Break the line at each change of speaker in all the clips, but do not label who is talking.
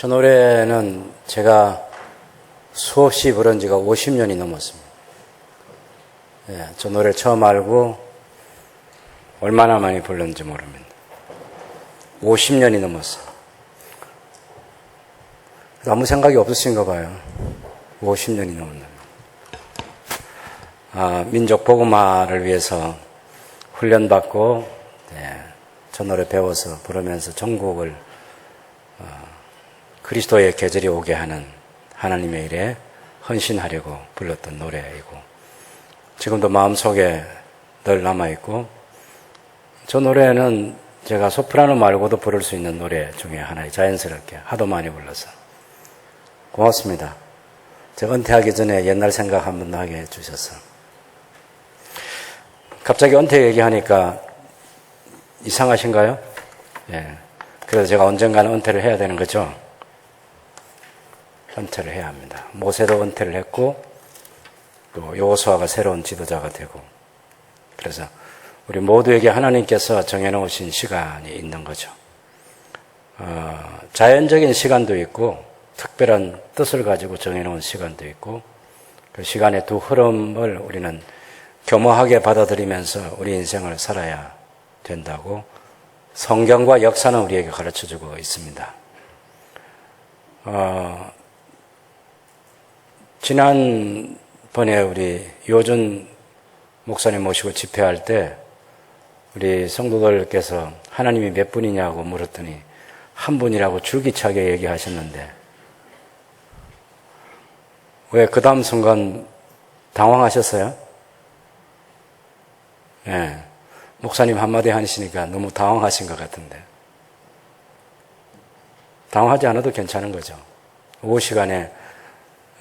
저 노래는 제가 수없이 부른 지가 50년이 넘었습니다. 예, 저 노래 처음 알고 얼마나 많이 불렀는지 모릅니다. 50년이 넘었어요. 아무 생각이 없으신가 봐요. 50년이 넘었나. 민족 복음화를 위해서 훈련받고 저 노래 배워서 부르면서 전국을 그리스도의 계절이 오게 하는 하나님의 일에 헌신하려고 불렀던 노래이고 지금도 마음속에 늘 남아있고 저 노래는 제가 소프라노 말고도 부를 수 있는 노래 중에 하나에 자연스럽게 하도 많이 불러서 고맙습니다. 제가 은퇴하기 전에 옛날 생각 한 번 하게 해주셔서 갑자기 은퇴 얘기하니까 이상하신가요? 예. 그래서 제가 언젠가는 은퇴를 해야 되는 거죠. 은퇴를 해야 합니다. 모세도 은퇴를 했고 또 여호수아가 새로운 지도자가 되고 그래서 우리 모두에게 하나님께서 정해놓으신 시간이 있는 거죠. 자연적인 시간도 있고 특별한 뜻을 가지고 정해놓은 시간도 있고 그 시간의 두 흐름을 우리는 겸허하게 받아들이면서 우리 인생을 살아야 된다고 성경과 역사는 우리에게 가르쳐주고 있습니다. 지난번에 우리 요준 목사님 모시고 집회할 때 우리 성도들께서 하나님이 몇 분이냐고 물었더니 한 분이라고 줄기차게 얘기하셨는데 왜 그 다음 순간 당황하셨어요? 예. 목사님 한마디 하시니까 너무 당황하신 것 같은데 당황하지 않아도 괜찮은 거죠. 오후 시간에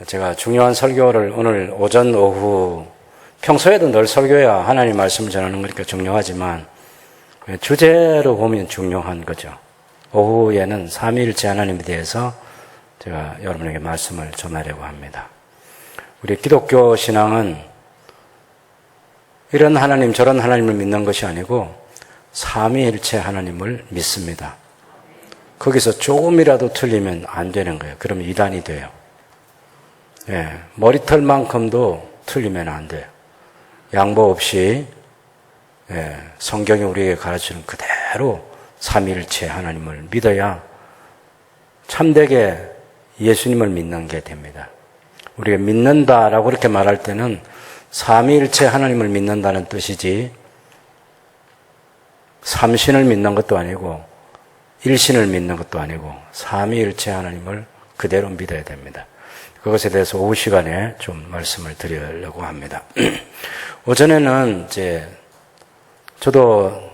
제가 중요한 설교를 오늘 오전 오후 평소에도 늘 설교야 하나님 말씀을 전하는 거니까 중요하지만 주제로 보면 중요한 거죠. 오후에는 삼위일체 하나님에 대해서 제가 여러분에게 말씀을 전하려고 합니다. 우리 기독교 신앙은 이런 하나님 저런 하나님을 믿는 것이 아니고 삼위일체 하나님을 믿습니다. 거기서 조금이라도 틀리면 안 되는 거예요. 그러면 이단이 돼요. 예, 머리털만큼도 틀리면 안 돼요. 양보 없이 성경이 우리에게 가르치는 그대로 삼위일체 하나님을 믿어야 참되게 예수님을 믿는 게 됩니다. 우리가 믿는다라고 그렇게 말할 때는 삼위일체 하나님을 믿는다는 뜻이지 삼신을 믿는 것도 아니고 일신을 믿는 것도 아니고 삼위일체 하나님을 그대로 믿어야 됩니다. 그것에 대해서 오후 시간에 좀 말씀을 드리려고 합니다. 오전에는 저도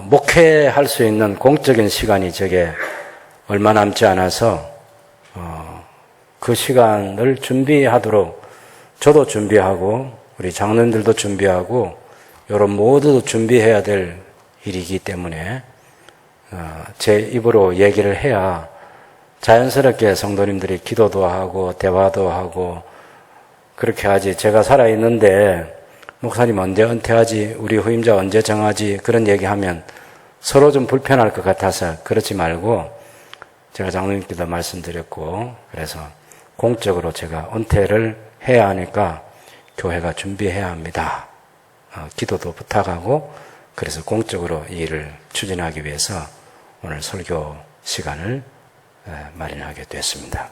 목회할 수 있는 공적인 시간이 제게 얼마 남지 않아서 그 시간을 준비하도록 저도 준비하고 우리 장로님들도 준비하고 여러분 모두도 준비해야 될 일이기 때문에 제 입으로 얘기를 해야 자연스럽게 성도님들이 기도도 하고 대화도 하고 그렇게 하지. 제가 살아있는데 목사님 언제 은퇴하지? 우리 후임자 언제 정하지? 그런 얘기하면 서로 좀 불편할 것 같아서 그렇지 말고 제가 장로님께도 말씀드렸고 그래서 공적으로 제가 은퇴를 해야 하니까 교회가 준비해야 합니다. 기도도 부탁하고 그래서 공적으로 이 일을 추진하기 위해서 오늘 설교 시간을 마련하게 됐습니다.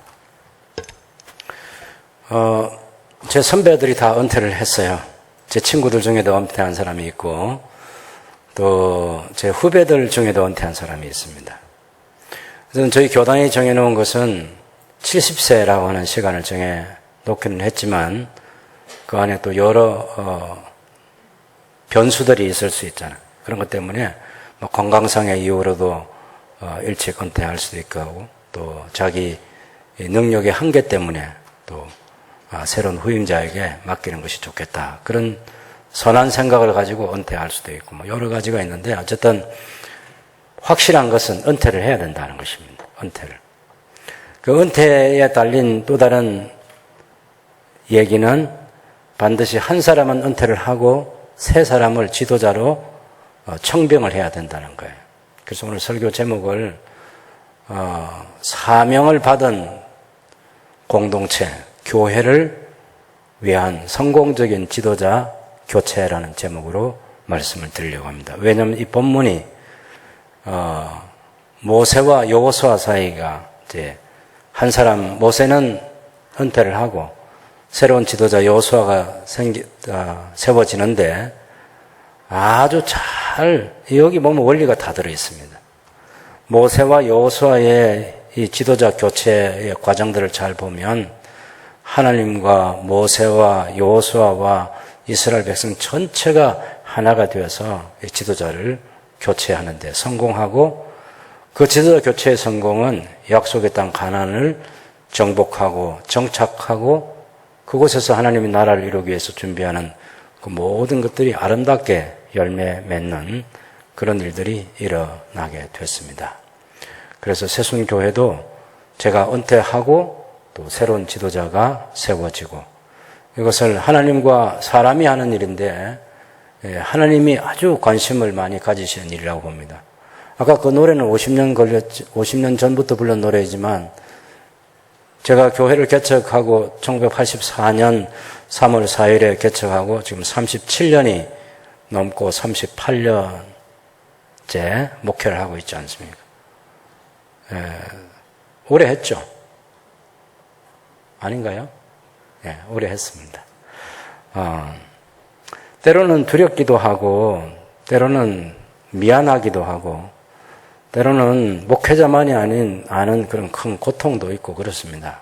제 선배들이 다 은퇴를 했어요. 제 친구들 중에도 은퇴한 사람이 있고 또 제 후배들 중에도 은퇴한 사람이 있습니다. 그래서 저희 교단이 정해놓은 것은 70세라고 하는 시간을 정해놓기는 했지만 그 안에 또 여러 변수들이 있을 수 있잖아요. 그런 것 때문에 건강상의 이유로도 일찍 은퇴할 수도 있고 또 자기 능력의 한계 때문에 또 새로운 후임자에게 맡기는 것이 좋겠다. 그런 선한 생각을 가지고 은퇴할 수도 있고 여러 가지가 있는데 어쨌든 확실한 것은 은퇴를 해야 된다는 것입니다. 은퇴를. 그 은퇴에 달린 또 다른 얘기는 반드시 한 사람은 은퇴를 하고 세 사람을 지도자로 청병을 해야 된다는 거예요. 그래서 오늘 설교 제목을 사명을 받은 공동체, 교회를 위한 성공적인 지도자 교체라는 제목으로 말씀을 드리려고 합니다. 왜냐하면 이 본문이 모세와 여호수아 사이가 이제 한 사람, 모세는 은퇴를 하고 새로운 지도자 여호수아가 세워지는데 아주 잘, 여기 보면 원리가 다 들어 있습니다. 모세와 여호수아의 이 지도자 교체의 과정들을 잘 보면 하나님과 모세와 여호수아와 이스라엘 백성 전체가 하나가 되어서 이 지도자를 교체하는 데 성공하고, 그 지도자 교체의 성공은 약속의 땅 가나안을 정복하고 정착하고 그곳에서 하나님의 나라를 이루기 위해서 준비하는 그 모든 것들이 아름답게 열매 맺는 그런 일들이 일어나게 됐습니다. 그래서 새순교회도 제가 은퇴하고 또 새로운 지도자가 세워지고, 이것을 하나님과 사람이 하는 일인데 하나님이 아주 관심을 많이 가지시는 일이라고 봅니다. 아까 그 노래는 50년 전부터 불른 노래이지만 제가 교회를 개척하고 1984년 3월 4일에 개척하고 지금 37년이 넘고 38년째 목회를 하고 있지 않습니까? 오래 했죠? 아닌가요? 예, 오래 했습니다. 때로는 두렵기도 하고, 때로는 미안하기도 하고, 때로는 목회자만이 아는 그런 큰 고통도 있고 그렇습니다.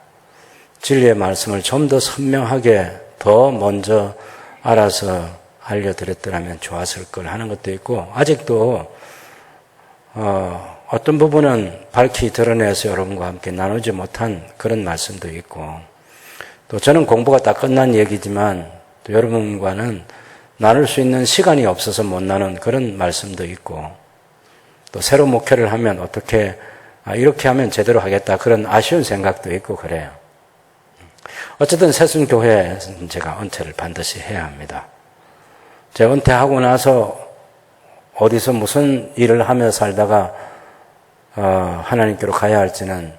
진리의 말씀을 좀 더 선명하게 더 먼저 알아서 알려드렸더라면 좋았을 걸 하는 것도 있고, 아직도 어떤 부분은 밝히 드러내서 여러분과 함께 나누지 못한 그런 말씀도 있고, 또 저는 공부가 다 끝난 얘기지만 또 여러분과는 나눌 수 있는 시간이 없어서 못 나눈 그런 말씀도 있고, 또 새로 목회를 하면 어떻게 이렇게 하면 제대로 하겠다 그런 아쉬운 생각도 있고 그래요. 어쨌든 새순교회에서는 제가 은퇴를 반드시 해야 합니다. 제가 은퇴하고 나서 어디서 무슨 일을 하며 살다가 하나님께로 가야 할지는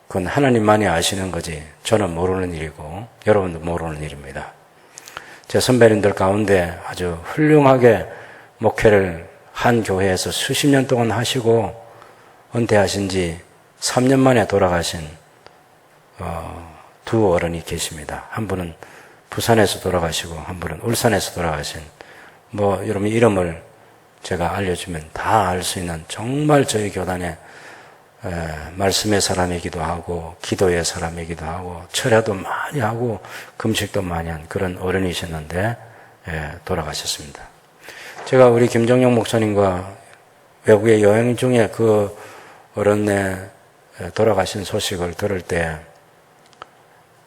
그건 하나님만이 아시는 거지 저는 모르는 일이고 여러분도 모르는 일입니다. 제 선배님들 가운데 아주 훌륭하게 목회를 한 교회에서 수십 년 동안 하시고 은퇴하신 지 3년 만에 돌아가신 두 어른이 계십니다. 한 분은 부산에서 돌아가시고 한 분은 울산에서 돌아가신, 여러분 이름을 제가 알려주면 다 알 수 있는 정말 저희 교단의 말씀의 사람이기도 하고 기도의 사람이기도 하고 철야도 많이 하고 금식도 많이 한 그런 어른이셨는데 돌아가셨습니다. 제가 우리 김정영 목사님과 외국에 여행 중에 그 어른의 돌아가신 소식을 들을 때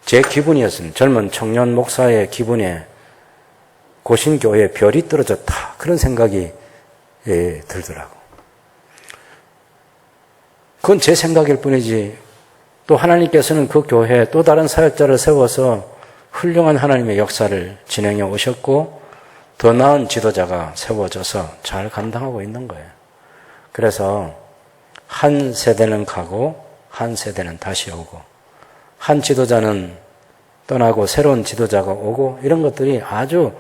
제 기분이었습니다. 젊은 청년 목사의 기분에 고신교회에 별이 떨어졌다 그런 생각이 들더라고. 그건 제 생각일 뿐이지 또 하나님께서는 그 교회에 또 다른 사역자를 세워서 훌륭한 하나님의 역사를 진행해 오셨고 더 나은 지도자가 세워져서 잘 감당하고 있는 거예요. 그래서 한 세대는 가고 한 세대는 다시 오고 한 지도자는 떠나고 새로운 지도자가 오고 이런 것들이 아주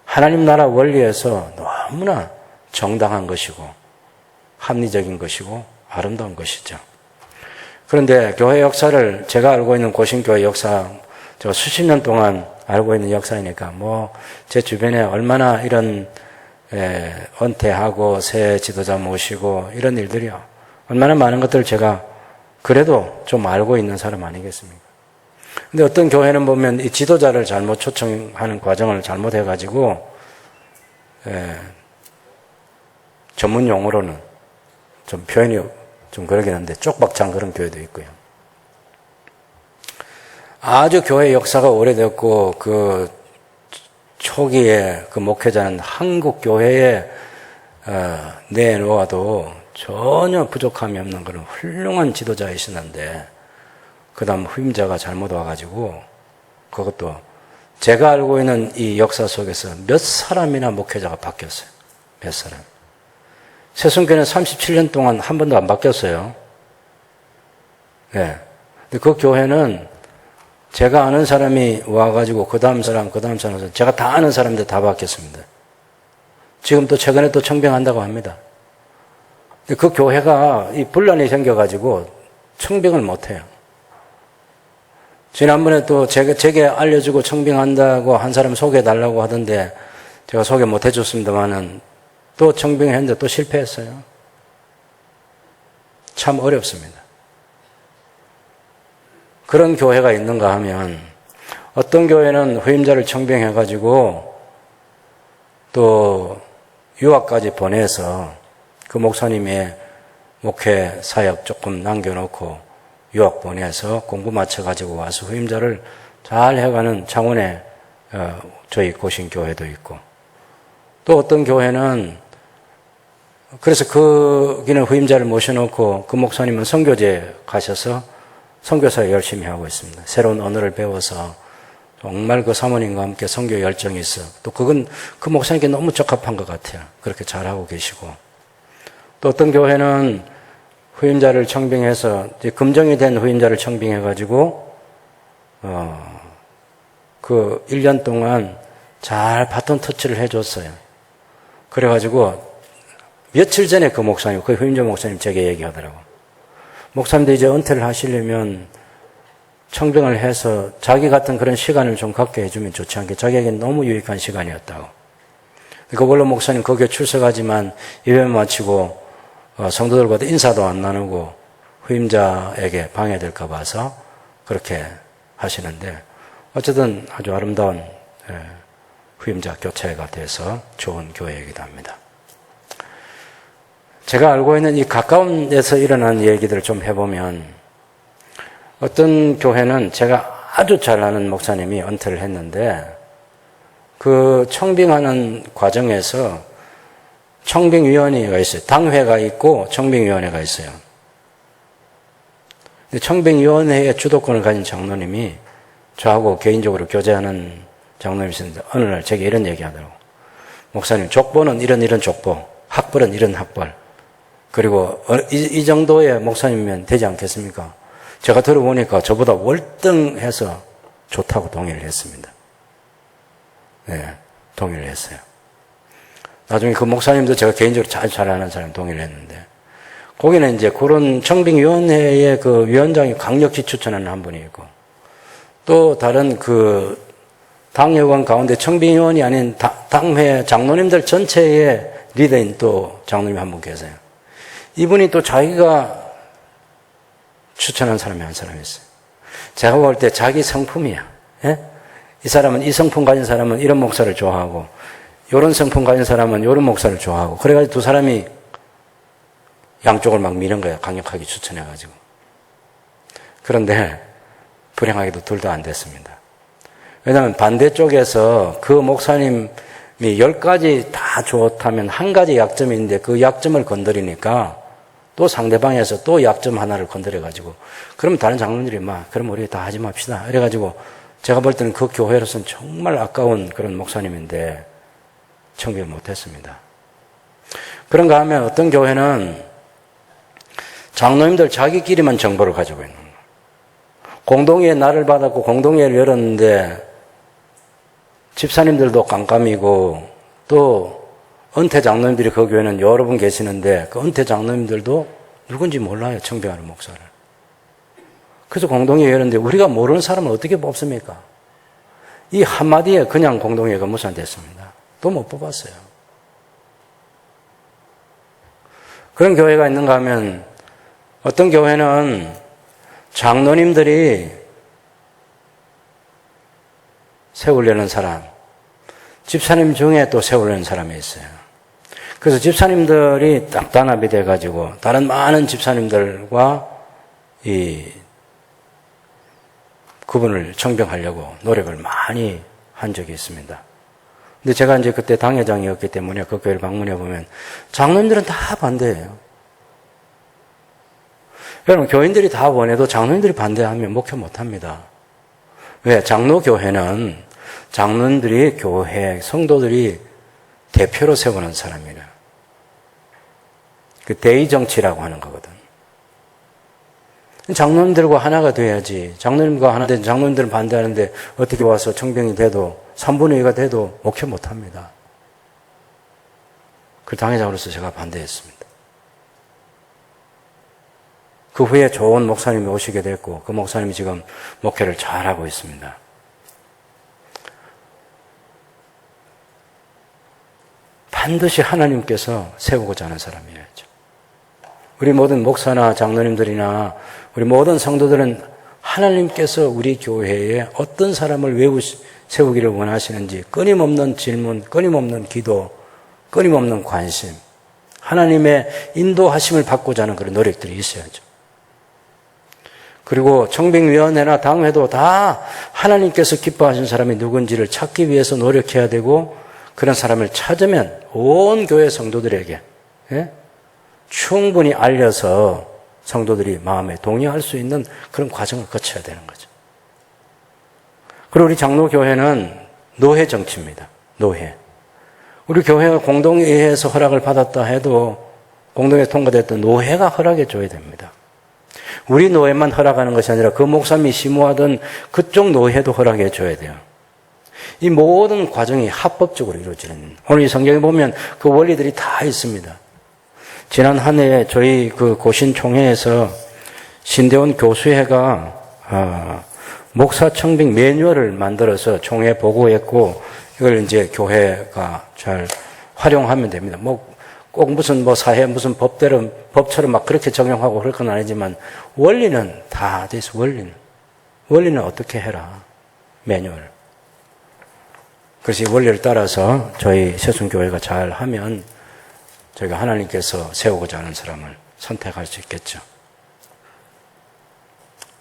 하나님 나라 원리에서 너무나 정당한 것이고 합리적인 것이고 아름다운 것이죠. 그런데 교회 역사를 제가 알고 있는 고신교회 역사, 제가 수십 년 동안 알고 있는 역사이니까 제 주변에 얼마나 이런 은퇴하고 새 지도자 모시고 이런 일들이 얼마나 많은 것들을 제가 그래도 좀 알고 있는 사람 아니겠습니까? 근데 어떤 교회는 보면 이 지도자를 잘못 초청하는 과정을 잘못해가지고 전문 용어로는 좀 표현이 좀 그러긴 한데 쪽박찬 그런 교회도 있고요. 아주 교회 역사가 오래됐고 그 초기에 그 목회자는 한국 교회에 내놓아도 전혀 부족함이 없는 그런 훌륭한 지도자이시는데 그 다음 후임자가 잘못 와가지고 그것도 제가 알고 있는 이 역사 속에서 몇 사람이나 목회자가 바뀌었어요. 몇 사람. 새순교회는 37년 동안 한 번도 안 바뀌었어요. 예. 근데 그 교회는 제가 아는 사람이 와가지고 그 다음 사람, 제가 다 아는 사람들 다 바뀌었습니다. 지금 또 최근에 또 청빙한다고 합니다. 근데 그 교회가 이 분란이 생겨가지고 청빙을 못해요. 지난번에 또 제게 알려주고 청빙한다고 한 사람 소개해달라고 하던데 제가 소개 못 해줬습니다만은 또 청빙했는데 또 실패했어요. 참 어렵습니다. 그런 교회가 있는가 하면 어떤 교회는 후임자를 청빙해가지고 또 유학까지 보내서 그 목사님의 목회 사역 조금 남겨놓고 유학 보내서 공부 마쳐가지고 와서 후임자를 잘 해가는 창원에 저희 고신교회도 있고 또 어떤 교회는 그래서 거기는 후임자를 모셔놓고 그 목사님은 선교제 가셔서 선교사 열심히 하고 있습니다. 새로운 언어를 배워서 정말 그 사모님과 함께 선교 열정이 있어. 또 그건 그 목사님께 너무 적합한 것 같아요. 그렇게 잘하고 계시고. 또 어떤 교회는 후임자를 청빙해서 금정이 된 후임자를 청빙해가지고 그 1년 동안 잘 바톤 터치를 해줬어요. 그래가지고 며칠 전에 그 목사님, 그 후임자 목사님 제게 얘기하더라고. 목사님도 이제 은퇴를 하시려면 청빙을 해서 자기 같은 그런 시간을 좀 갖게 해주면 좋지 않게 자기에겐 너무 유익한 시간이었다고. 그걸로 목사님 거기에 출석하지만 예배 마치고 성도들과도 인사도 안 나누고 후임자에게 방해될까 봐서 그렇게 하시는데 어쨌든 아주 아름다운 후임자 교체가 돼서 좋은 교회이기도 합니다. 제가 알고 있는 이 가까운 데서 일어난 얘기들을 좀 해보면 어떤 교회는 제가 아주 잘 아는 목사님이 은퇴를 했는데 그 청빙하는 과정에서 청빙위원회가 있어요. 당회가 있고 청빙위원회가 있어요. 근데 청빙위원회의 주도권을 가진 장로님이 저하고 개인적으로 교제하는 장로님이 있었는데 어느 날 제게 이런 얘기 하더라고요. 목사님, 족보는 이런 족보, 학벌은 이런 학벌. 그리고 이 정도의 목사님이면 되지 않겠습니까? 제가 들어보니까 저보다 월등해서 좋다고 동의를 했습니다. 네, 동의를 했어요. 나중에 그 목사님도 제가 개인적으로 잘 아는 사람 동의를 했는데 거기는 이제 그런 청빙위원회의 그 위원장이 강력히 추천하는 한 분이 있고 또 다른 그 당회원 가운데 청빙위원이 아닌 당회 장로님들 전체의 리더인 또 장로님 한 분 계세요. 이분이 또 자기가 추천한 사람이 한 사람이 있어요. 제가 볼 때 자기 성품이야. 예? 이 사람은 이 성품 가진 사람은 이런 목사를 좋아하고 이런 성품 가진 사람은 이런 목사를 좋아하고 그래가지고 두 사람이 양쪽을 막 미는 거예요. 강력하게 추천해가지고. 그런데 불행하게도 둘 다 안 됐습니다. 왜냐하면 반대쪽에서 그 목사님이 10가지 다 좋다면 한 가지 약점이 있는데 그 약점을 건드리니까 또 상대방에서 또 약점 하나를 건드려가지고 그럼 다른 장로님들이 그럼 우리 다 하지 맙시다. 이래가지고 제가 볼 때는 그 교회로서는 정말 아까운 그런 목사님인데 청빙을 못했습니다. 그런가 하면 어떤 교회는 장로님들 자기끼리만 정보를 가지고 있는 거예요. 공동회의 날을 받았고 공동회의를 열었는데 집사님들도 깜깜이고 또 은퇴 장로님들이 그 교회는 여러 분 계시는데 그 은퇴 장로님들도 누군지 몰라요. 청빙하는 목사를. 그래서 공동회의 열었는데 우리가 모르는 사람을 어떻게 뽑습니까? 이 한마디에 그냥 공동회의가 무산됐습니다. 또 못 뽑았어요. 그런 교회가 있는가 하면 어떤 교회는 장로님들이 세우려는 사람, 집사님 중에 또 세우려는 사람이 있어요. 그래서 집사님들이 딱 단합이 돼가지고 다른 많은 집사님들과 그분을 청빙하려고 노력을 많이 한 적이 있습니다. 근데 제가 이제 그때 당회장이었기 때문에 그 교회를 방문해 보면 장로님들은 다 반대해요. 여러분, 교인들이 다 원해도 장로님들이 반대하면 목회 못합니다. 왜? 장로교회는 장로님들이 교회, 성도들이 대표로 세우는 사람이래요. 그 대의정치라고 하는 거거든. 장로님들과 하나가 돼야지. 장로님과 하나 된 장로님들은 반대하는데 어떻게 와서 청병이 돼도 3분의 2가 돼도 목회 못합니다. 그 당회장으로서 제가 반대했습니다. 그 후에 좋은 목사님이 오시게 됐고 그 목사님이 지금 목회를 잘하고 있습니다. 반드시 하나님께서 세우고자 하는 사람이어야죠. 우리 모든 목사나 장로님들이나 우리 모든 성도들은 하나님께서 우리 교회에 어떤 사람을 세우기를 원하시는지 끊임없는 질문, 끊임없는 기도, 끊임없는 관심, 하나님의 인도하심을 받고자 하는 그런 노력들이 있어야죠. 그리고 청빙위원회나 당회도 다 하나님께서 기뻐하신 사람이 누군지를 찾기 위해서 노력해야 되고 그런 사람을 찾으면 온 교회 성도들에게 충분히 알려서 성도들이 마음에 동의할 수 있는 그런 과정을 거쳐야 되는 거죠. 그리고 우리 장로교회는 노회 정치입니다. 노회. 우리 교회가 공동회의에서 허락을 받았다 해도 공동회에 통과됐던 노회가 허락해 줘야 됩니다. 우리 노회만 허락하는 것이 아니라 그 목사님이 심호하던 그쪽 노회도 허락해 줘야 돼요. 이 모든 과정이 합법적으로 이루어지는, 오늘 이 성경에 보면 그 원리들이 다 있습니다. 지난 한 해에 저희 그 고신총회에서 신대원 교수회가 목사 청빙 매뉴얼을 만들어서 총회에 보고했고 이걸 이제 교회가 잘 활용하면 됩니다. 꼭 무슨 사회 무슨 법처럼 막 그렇게 적용하고 그럴 건 아니지만 원리는 다 돼 있어. 원리는 어떻게 해라. 매뉴얼. 그래서 이 원리를 따라서 저희 세순교회가 잘 하면 저희가 하나님께서 세우고자 하는 사람을 선택할 수 있겠죠.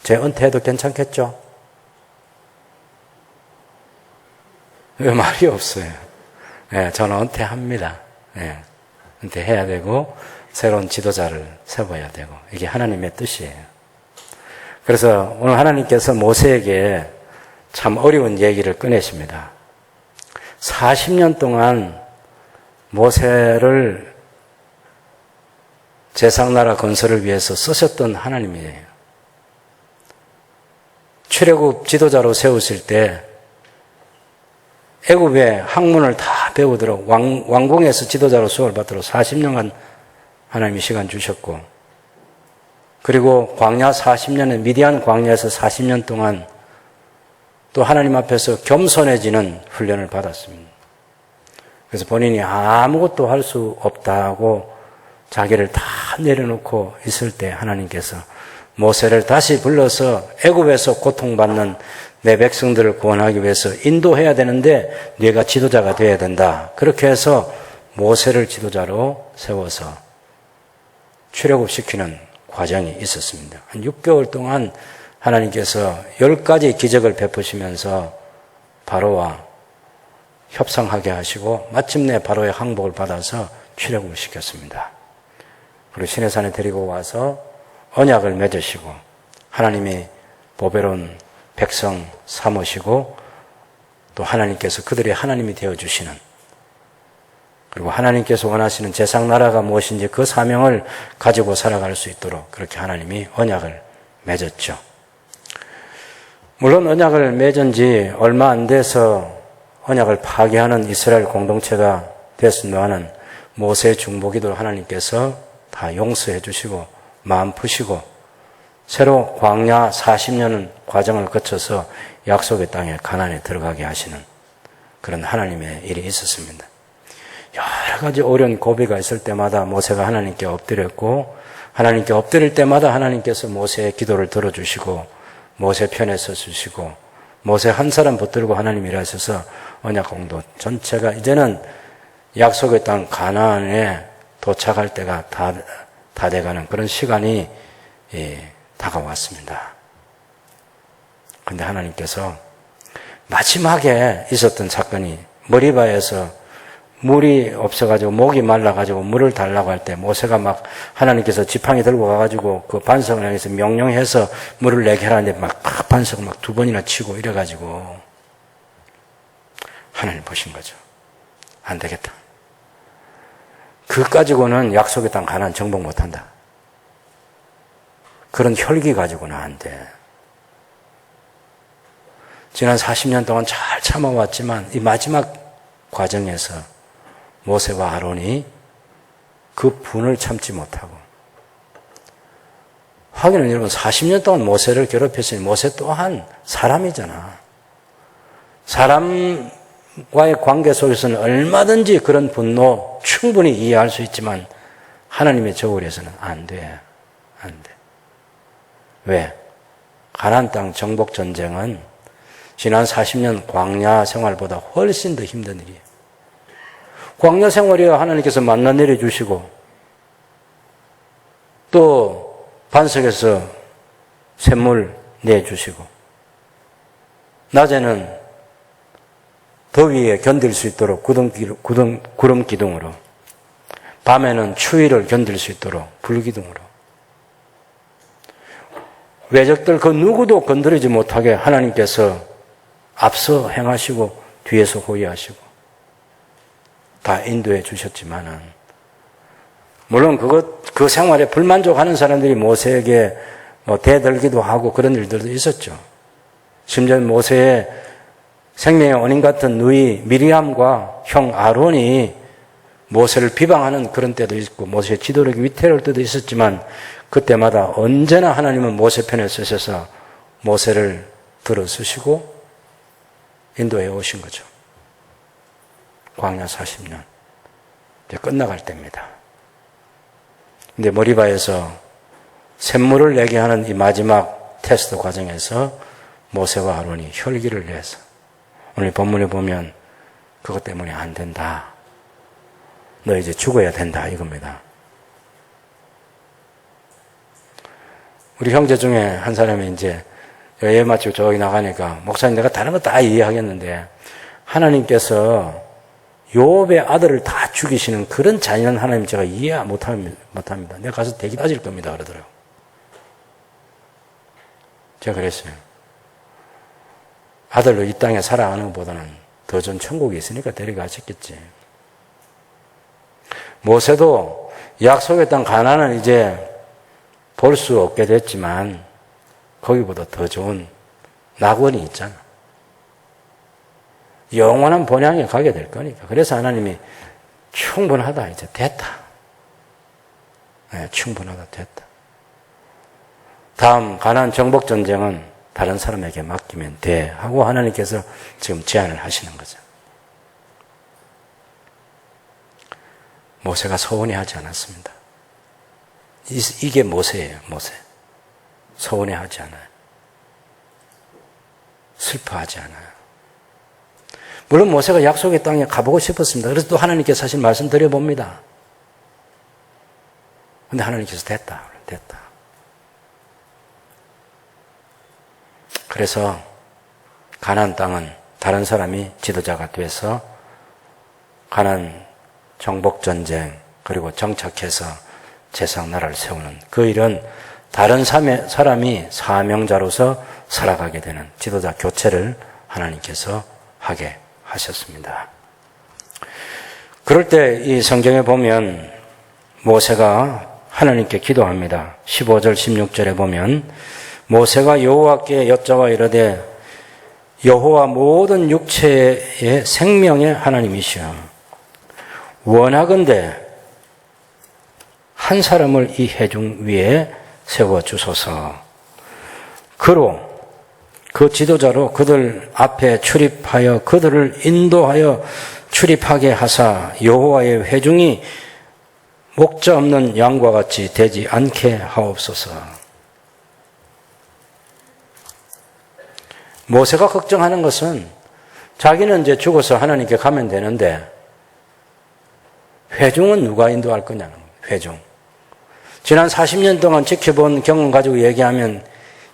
제 은퇴해도 괜찮겠죠? 왜 말이 없어요? 네, 저는 은퇴합니다. 네, 은퇴해야 되고 새로운 지도자를 세워야 되고 이게 하나님의 뜻이에요. 그래서 오늘 하나님께서 모세에게 참 어려운 얘기를 꺼내십니다. 40년 동안 모세를 제상나라 건설을 위해서 쓰셨던 하나님이에요. 출애굽 지도자로 세우실 때 애굽의 학문을 다 배우도록 왕궁에서 지도자로 수업을 받도록 40년간 하나님이 시간 주셨고, 그리고 광야 40년에 미디안 광야에서 40년 동안 또 하나님 앞에서 겸손해지는 훈련을 받았습니다. 그래서 본인이 아무것도 할 수 없다고 자기를 다 내려놓고 있을 때 하나님께서 모세를 다시 불러서 애굽에서 고통받는 내 백성들을 구원하기 위해서 인도해야 되는데 네가 지도자가 되어야 된다. 그렇게 해서 모세를 지도자로 세워서 출애굽시키는 과정이 있었습니다. 한 6개월 동안 하나님께서 10가지 기적을 베푸시면서 바로와 협상하게 하시고 마침내 바로의 항복을 받아서 출애굽을 시켰습니다. 그리고 시내산에 데리고 와서 언약을 맺으시고 하나님이 보배로운 백성 삼으시고 또 하나님께서 그들의 하나님이 되어주시는, 그리고 하나님께서 원하시는 제상나라가 무엇인지 그 사명을 가지고 살아갈 수 있도록 그렇게 하나님이 언약을 맺었죠. 물론 언약을 맺은 지 얼마 안 돼서 언약을 파괴하는 이스라엘 공동체가 됐으면은 모세의 중보기도를 하나님께서 다 용서해 주시고 마음 푸시고 새로 광야 40년 과정을 거쳐서 약속의 땅에 가나안에 들어가게 하시는 그런 하나님의 일이 있었습니다. 여러 가지 어려운 고비가 있을 때마다 모세가 하나님께 엎드렸고, 하나님께 엎드릴 때마다 하나님께서 모세의 기도를 들어주시고 모세 편에 서주시고 모세 한 사람 붙들고 하나님이 일하셔서 언약 공동 전체가 이제는 약속의 땅 가나안에 도착할 때가 다 돼가는 그런 시간이 다가왔습니다. 그런데 하나님께서 마지막에 있었던 사건이 머리바에서 물이 없어가지고 목이 말라가지고 물을 달라고 할 때 모세가 막 하나님께서 지팡이 들고 가가지고 그 반석을 향해서 명령해서 물을 내게 하라는데 막 반석을 막 2번이나 치고 이래가지고 하나님 보신 거죠. 안 되겠다. 그것 가지고는 약속의 땅 가나안 정복 못한다. 그런 혈기 가지고는 안 돼. 지난 40년 동안 잘 참아왔지만 이 마지막 과정에서 모세와 아론이 그 분을 참지 못하고, 하기는 여러분 40년 동안 모세를 괴롭혔으니 모세 또한 사람이잖아. 사람과의 관계 속에서는 얼마든지 그런 분노 충분히 이해할 수 있지만 하나님의 저울에서는 안 돼. 안 돼. 왜? 가나안 땅 정복 전쟁은 지난 40년 광야 생활보다 훨씬 더 힘든 일이에요. 광야 생활이야 하나님께서 만나 내려주시고 또 반석에서 샘물 내주시고 낮에는 더위에 견딜 수 있도록 구름 기둥으로, 밤에는 추위를 견딜 수 있도록 불기둥으로, 외적들 그 누구도 건드리지 못하게 하나님께서 앞서 행하시고 뒤에서 호위하시고 다 인도해 주셨지만은, 물론 그 생활에 불만족하는 사람들이 모세에게 대들기도 하고 그런 일들도 있었죠. 심지어 모세의 생명의 원인 같은 누이 미리암과 형 아론이 모세를 비방하는 그런 때도 있고 모세의 지도력이 위태로울 때도 있었지만, 그때마다 언제나 하나님은 모세 편에 서셔서 모세를 들어주시고 인도해 오신 거죠. 광야 40년 이제 끝나갈 때입니다. 근데 머리바에서 샘물을 내게 하는 이 마지막 테스트 과정에서 모세와 아론이 혈기를 내서, 오늘 본문에 보면 그것 때문에 안 된다, 너 이제 죽어야 된다 이겁니다. 우리 형제 중에 한 사람이 이제 여행 마치고 저기 나가니까, 목사님 내가 다른 거 다 이해하겠는데 하나님께서 요업의 아들을 다 죽이시는 그런 잔인한 하나님 제가 이해 못합니다. 내가 가서 대기 따질 겁니다 그러더라고요. 제가 그랬어요. 아들로 이 땅에 살아가는 것보다는 더 좋은 천국이 있으니까 데려가셨겠지. 모세도 약속의 땅 가나안은 이제 볼 수 없게 됐지만 거기보다 더 좋은 낙원이 있잖아. 영원한 본향에 가게 될 거니까. 그래서 하나님이 충분하다, 이제 됐다. 네, 충분하다, 됐다. 다음 가나안 정복 전쟁은 다른 사람에게 맡기면 돼 하고 하나님께서 지금 제안을 하시는 거죠. 모세가 서운해하지 않았습니다. 이게 모세예요, 모세. 서운해하지 않아요. 슬퍼하지 않아요. 물론 모세가 약속의 땅에 가보고 싶었습니다. 그래서 또 하나님께 사실 말씀드려봅니다. 근데 하나님께서 됐다. 그래서 가나안 땅은 다른 사람이 지도자가 돼서 가나안 정복 전쟁 그리고 정착해서 제사장 나라를 세우는 그 일은 다른 사람이 사명자로서 살아가게 되는 지도자 교체를 하나님께서 하게 하셨습니다. 그럴 때 이 성경에 보면 모세가 하나님께 기도합니다. 15절 16절에 보면 모세가 여호와께 여짜와 이르되 여호와 모든 육체의 생명의 하나님이시여 원하건대 한 사람을 이 회중 위에 세워주소서. 그로 그 지도자로 그들 앞에 출입하여 그들을 인도하여 출입하게 하사 여호와의 회중이 목자 없는 양과 같이 되지 않게 하옵소서. 모세가 걱정하는 것은 자기는 이제 죽어서 하나님께 가면 되는데 회중은 누가 인도할 거냐는 거예요. 회중. 지난 40년 동안 지켜본 경험 가지고 얘기하면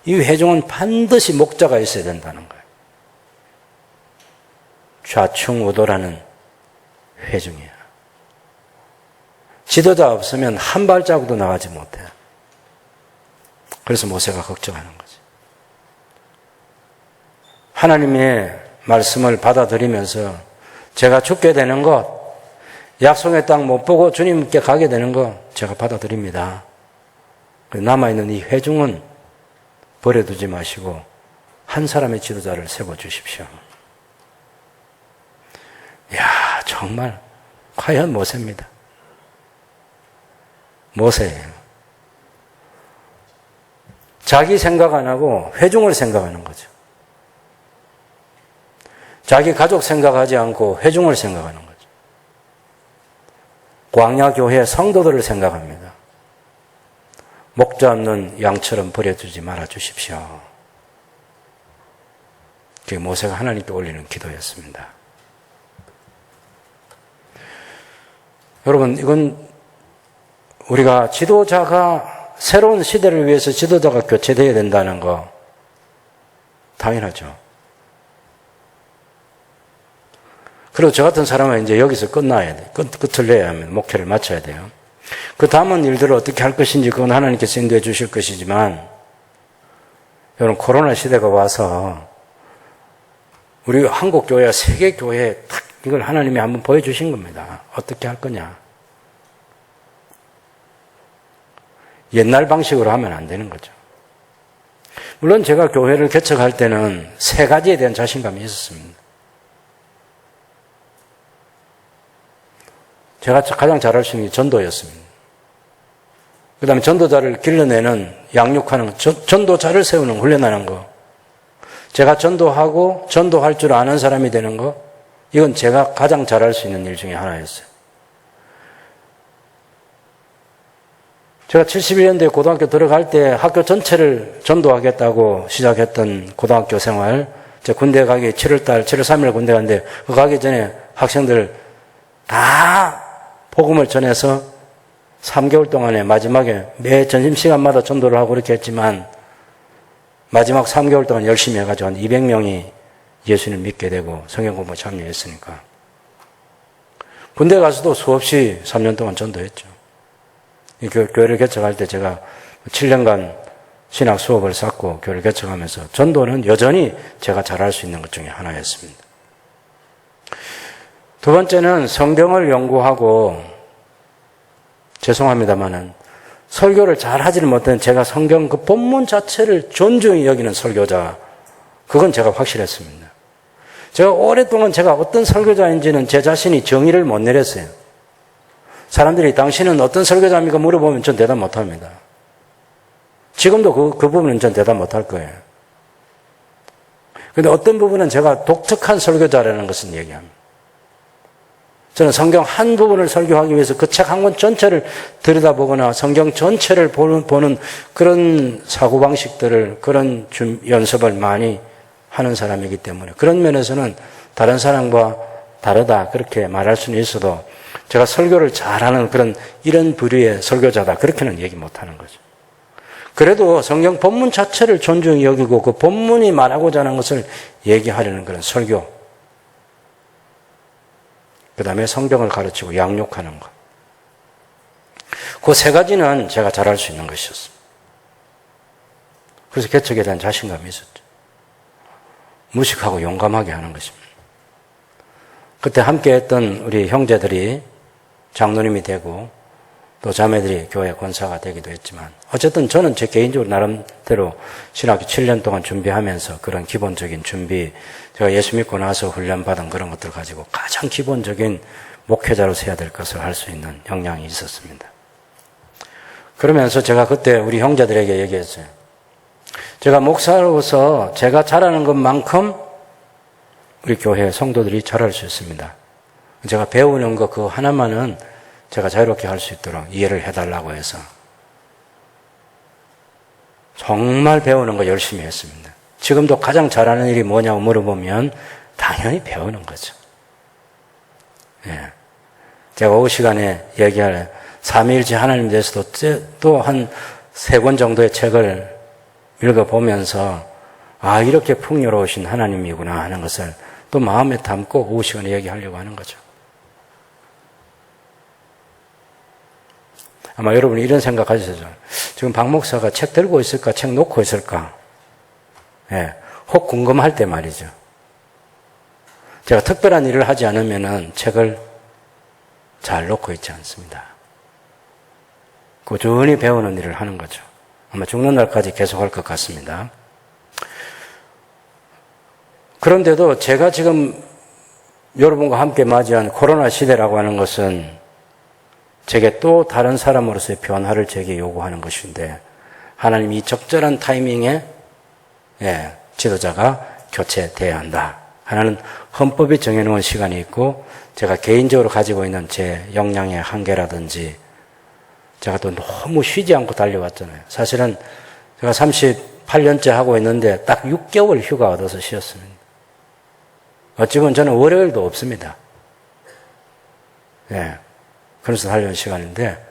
이 회중은 반드시 목자가 있어야 된다는 거예요. 좌충우돌하는 회중이에요. 지도자 없으면 한 발자국도 나가지 못해요. 그래서 모세가 걱정하는 거죠. 하나님의 말씀을 받아들이면서 제가 죽게 되는 것, 약속의 땅 못 보고 주님께 가게 되는 것 제가 받아들입니다. 남아있는 이 회중은 버려두지 마시고 한 사람의 지도자를 세워주십시오. 이야, 정말 과연 모세입니다. 모세예요. 자기 생각 안 하고 회중을 생각하는 거죠. 자기 가족 생각하지 않고 회중을 생각하는 거죠. 광야교회 성도들을 생각합니다. 목자 없는 양처럼 버려두지 말아주십시오. 그게 모세가 하나님께 올리는 기도였습니다. 여러분, 이건 우리가 지도자가 새로운 시대를 위해서 지도자가 교체되어야 된다는 거 당연하죠. 그리고 저 같은 사람은 이제 여기서 끝나야 돼. 끝을 내야 하면 목표를 맞춰야 돼요. 그 다음은 일들을 어떻게 할 것인지 그건 하나님께서 인도해 주실 것이지만, 여러분, 코로나 시대가 와서 우리 한국교회와 세계교회에 딱 이걸 하나님이 한번 보여주신 겁니다. 어떻게 할 거냐. 옛날 방식으로 하면 안 되는 거죠. 물론 제가 교회를 개척할 때는 세 가지에 대한 자신감이 있었습니다. 제가 가장 잘할 수 있는 게 전도였습니다. 그 다음에 전도자를 길러내는, 양육하는, 전도자를 세우는, 훈련하는 거. 제가 전도하고 전도할 줄 아는 사람이 되는 거. 이건 제가 가장 잘할 수 있는 일 중에 하나였어요. 제가 71년도에 고등학교 들어갈 때 학교 전체를 전도하겠다고 시작했던 고등학교 생활, 제가 군대 가기 7월 3일 군대 갔는데, 그 가기 전에 학생들 다 복음을 전해서 3개월 동안에 마지막에 매 점심시간마다 전도를 하고 그렇게 했지만, 마지막 3개월 동안 열심히 해가지고 한 200명이 예수님을 믿게 되고 성경 공부에 참여했으니까. 군대 가서도 수없이 3년 동안 전도했죠. 교회를 개척할 때 제가 7년간 신학 수업을 쌓고 교회를 개척하면서 전도는 여전히 제가 잘할 수 있는 것 중에 하나였습니다. 두 번째는 성경을 연구하고, 죄송합니다마는 설교를 잘 하지는 못한 제가 성경 그 본문 자체를 존중히 여기는 설교자, 그건 제가 확실했습니다. 제가 오랫동안 제가 어떤 설교자인지는 제 자신이 정의를 못 내렸어요. 사람들이 당신은 어떤 설교자입니까? 물어보면 전 대답 못합니다. 지금도 그 부분은 전 대답 못할 거예요. 그런데 어떤 부분은 제가 독특한 설교자라는 것은 얘기합니다. 저는 성경 한 부분을 설교하기 위해서 그 책 한 권 전체를 들여다보거나 성경 전체를 보는 그런 사고방식들을, 그런 연습을 많이 하는 사람이기 때문에 그런 면에서는 다른 사람과 다르다 그렇게 말할 수는 있어도, 제가 설교를 잘하는 이런 부류의 설교자다 그렇게는 얘기 못하는 거죠. 그래도 성경 본문 자체를 존중히 여기고 그 본문이 말하고자 하는 것을 얘기하려는 그런 설교, 그 다음에 성경을 가르치고 양육하는 것, 그 세 가지는 제가 잘할 수 있는 것이었습니다. 그래서 개척에 대한 자신감이 있었죠. 무식하고 용감하게 하는 것입니다. 그때 함께 했던 우리 형제들이 장로님이 되고 또 자매들이 교회 권사가 되기도 했지만, 어쨌든 저는 제 개인적으로 나름대로 신학교 7년 동안 준비하면서 그런 기본적인 준비, 제가 예수 믿고 나서 훈련받은 그런 것들 가지고 가장 기본적인 목회자로서 해야 될 것을 할 수 있는 역량이 있었습니다. 그러면서 제가 그때 우리 형제들에게 얘기했어요. 제가 목사로서 제가 잘하는 것만큼 우리 교회 성도들이 잘할 수 있습니다. 제가 배우는 거 그거 하나만은 제가 자유롭게 할 수 있도록 이해를 해달라고 해서 정말 배우는 거 열심히 했습니다. 지금도 가장 잘하는 일이 뭐냐고 물어보면 당연히 배우는 거죠. 예. 제가 오후 시간에 얘기할 삼위일체 하나님에 대해서도 또 한 3권 정도의 책을 읽어보면서, 아, 이렇게 풍요로우신 하나님이구나 하는 것을 또 마음에 담고 오후 시간에 얘기하려고 하는 거죠. 아마 여러분이 이런 생각 가지시죠. 지금 박 목사가 책 들고 있을까, 책 놓고 있을까? 예, 혹 궁금할 때 말이죠. 제가 특별한 일을 하지 않으면은 책을 잘 놓고 있지 않습니다. 꾸준히 배우는 일을 하는 거죠. 아마 죽는 날까지 계속할 것 같습니다. 그런데도 제가 지금 여러분과 함께 맞이한 코로나 시대라고 하는 것은 제게 또 다른 사람으로서의 변화를 제게 요구하는 것인데 하나님이 적절한 타이밍에 지도자가 교체돼야 한다. 하나는 헌법이 정해놓은 시간이 있고 제가 개인적으로 가지고 있는 제 역량의 한계라든지 제가 또 너무 쉬지 않고 달려왔잖아요. 사실은 제가 38년째 하고 있는데 딱 6개월 휴가 얻어서 쉬었습니다. 어찌 보면 저는 월요일도 없습니다. 그래서 하려는 시간인데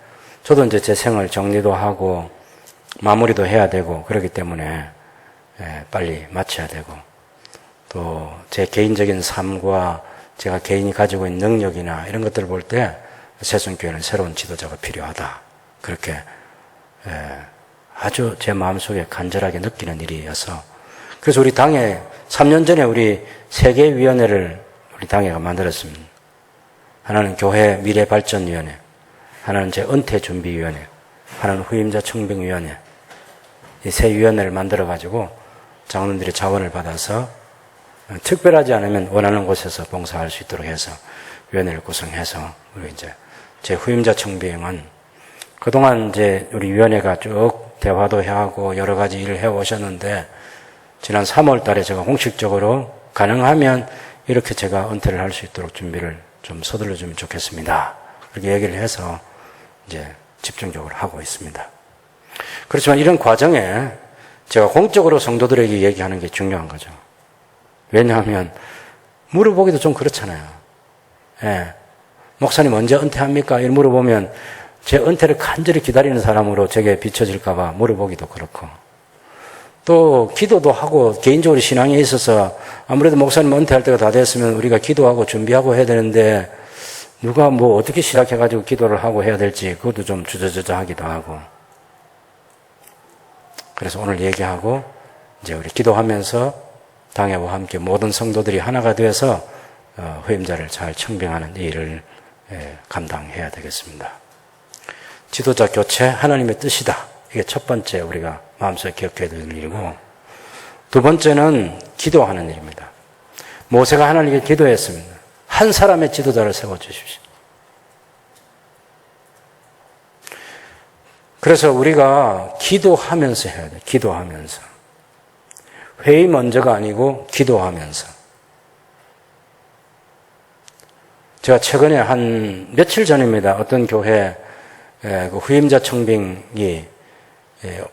저도 이제 제 생활 정리도 하고 마무리도 해야 되고 그렇기 때문에 빨리 마쳐야 되고 또 제 개인적인 삶과 제가 개인이 가지고 있는 능력이나 이런 것들을 볼 때 새순교회는 새로운 지도자가 필요하다. 그렇게 아주 제 마음속에 간절하게 느끼는 일이어서 그래서 우리 당에 3년 전에 우리 3개의 위원회를 우리 당회가 만들었습니다. 하나는 교회 미래발전위원회, 하나는 제 은퇴준비위원회, 하나는 후임자 청빙위원회. 이 3위원회를 만들어가지고 장로들의 자원을 받아서 특별하지 않으면 원하는 곳에서 봉사할 수 있도록 해서 위원회를 구성해서 우리 이제 제 후임자 청빙은 그동안 이제 우리 위원회가 쭉 대화도 하고 여러 가지 일을 해오셨는데 지난 3월 달에 제가 공식적으로 가능하면 이렇게 제가 은퇴를 할 수 있도록 준비를 좀 서둘러 주면 좋겠습니다. 그렇게 얘기를 해서 이제 집중적으로 하고 있습니다. 그렇지만 이런 과정에 제가 공적으로 성도들에게 얘기하는 게 중요한 거죠. 왜냐하면 물어보기도 좀 그렇잖아요. 목사님 언제 은퇴합니까? 이렇게 물어보면 제 은퇴를 간절히 기다리는 사람으로 제게 비춰질까 봐 물어보기도 그렇고 또 기도도 하고 개인적으로 신앙에 있어서 아무래도 목사님 은퇴할 때가 다 됐으면 우리가 기도하고 준비하고 해야 되는데 누가 뭐 어떻게 시작해가지고 기도를 하고 해야 될지 그것도 좀 주저주저하기도 하고 그래서 오늘 얘기하고 이제 우리 기도하면서 당회와 함께 모든 성도들이 하나가 되어서 후임자를 잘 청빙하는 이 일을 감당해야 되겠습니다. 지도자 교체 하나님의 뜻이다. 이게 첫 번째 우리가 마음속에 기억해야 될 일이고 두 번째는 기도하는 일입니다. 모세가 하나님께 기도했습니다. 한 사람의 지도자를 세워주십시오. 그래서 우리가 기도하면서 해야 돼요. 기도하면서. 회의 먼저가 아니고 기도하면서. 제가 최근에 한 며칠 전입니다. 어떤 교회 그 후임자 청빙이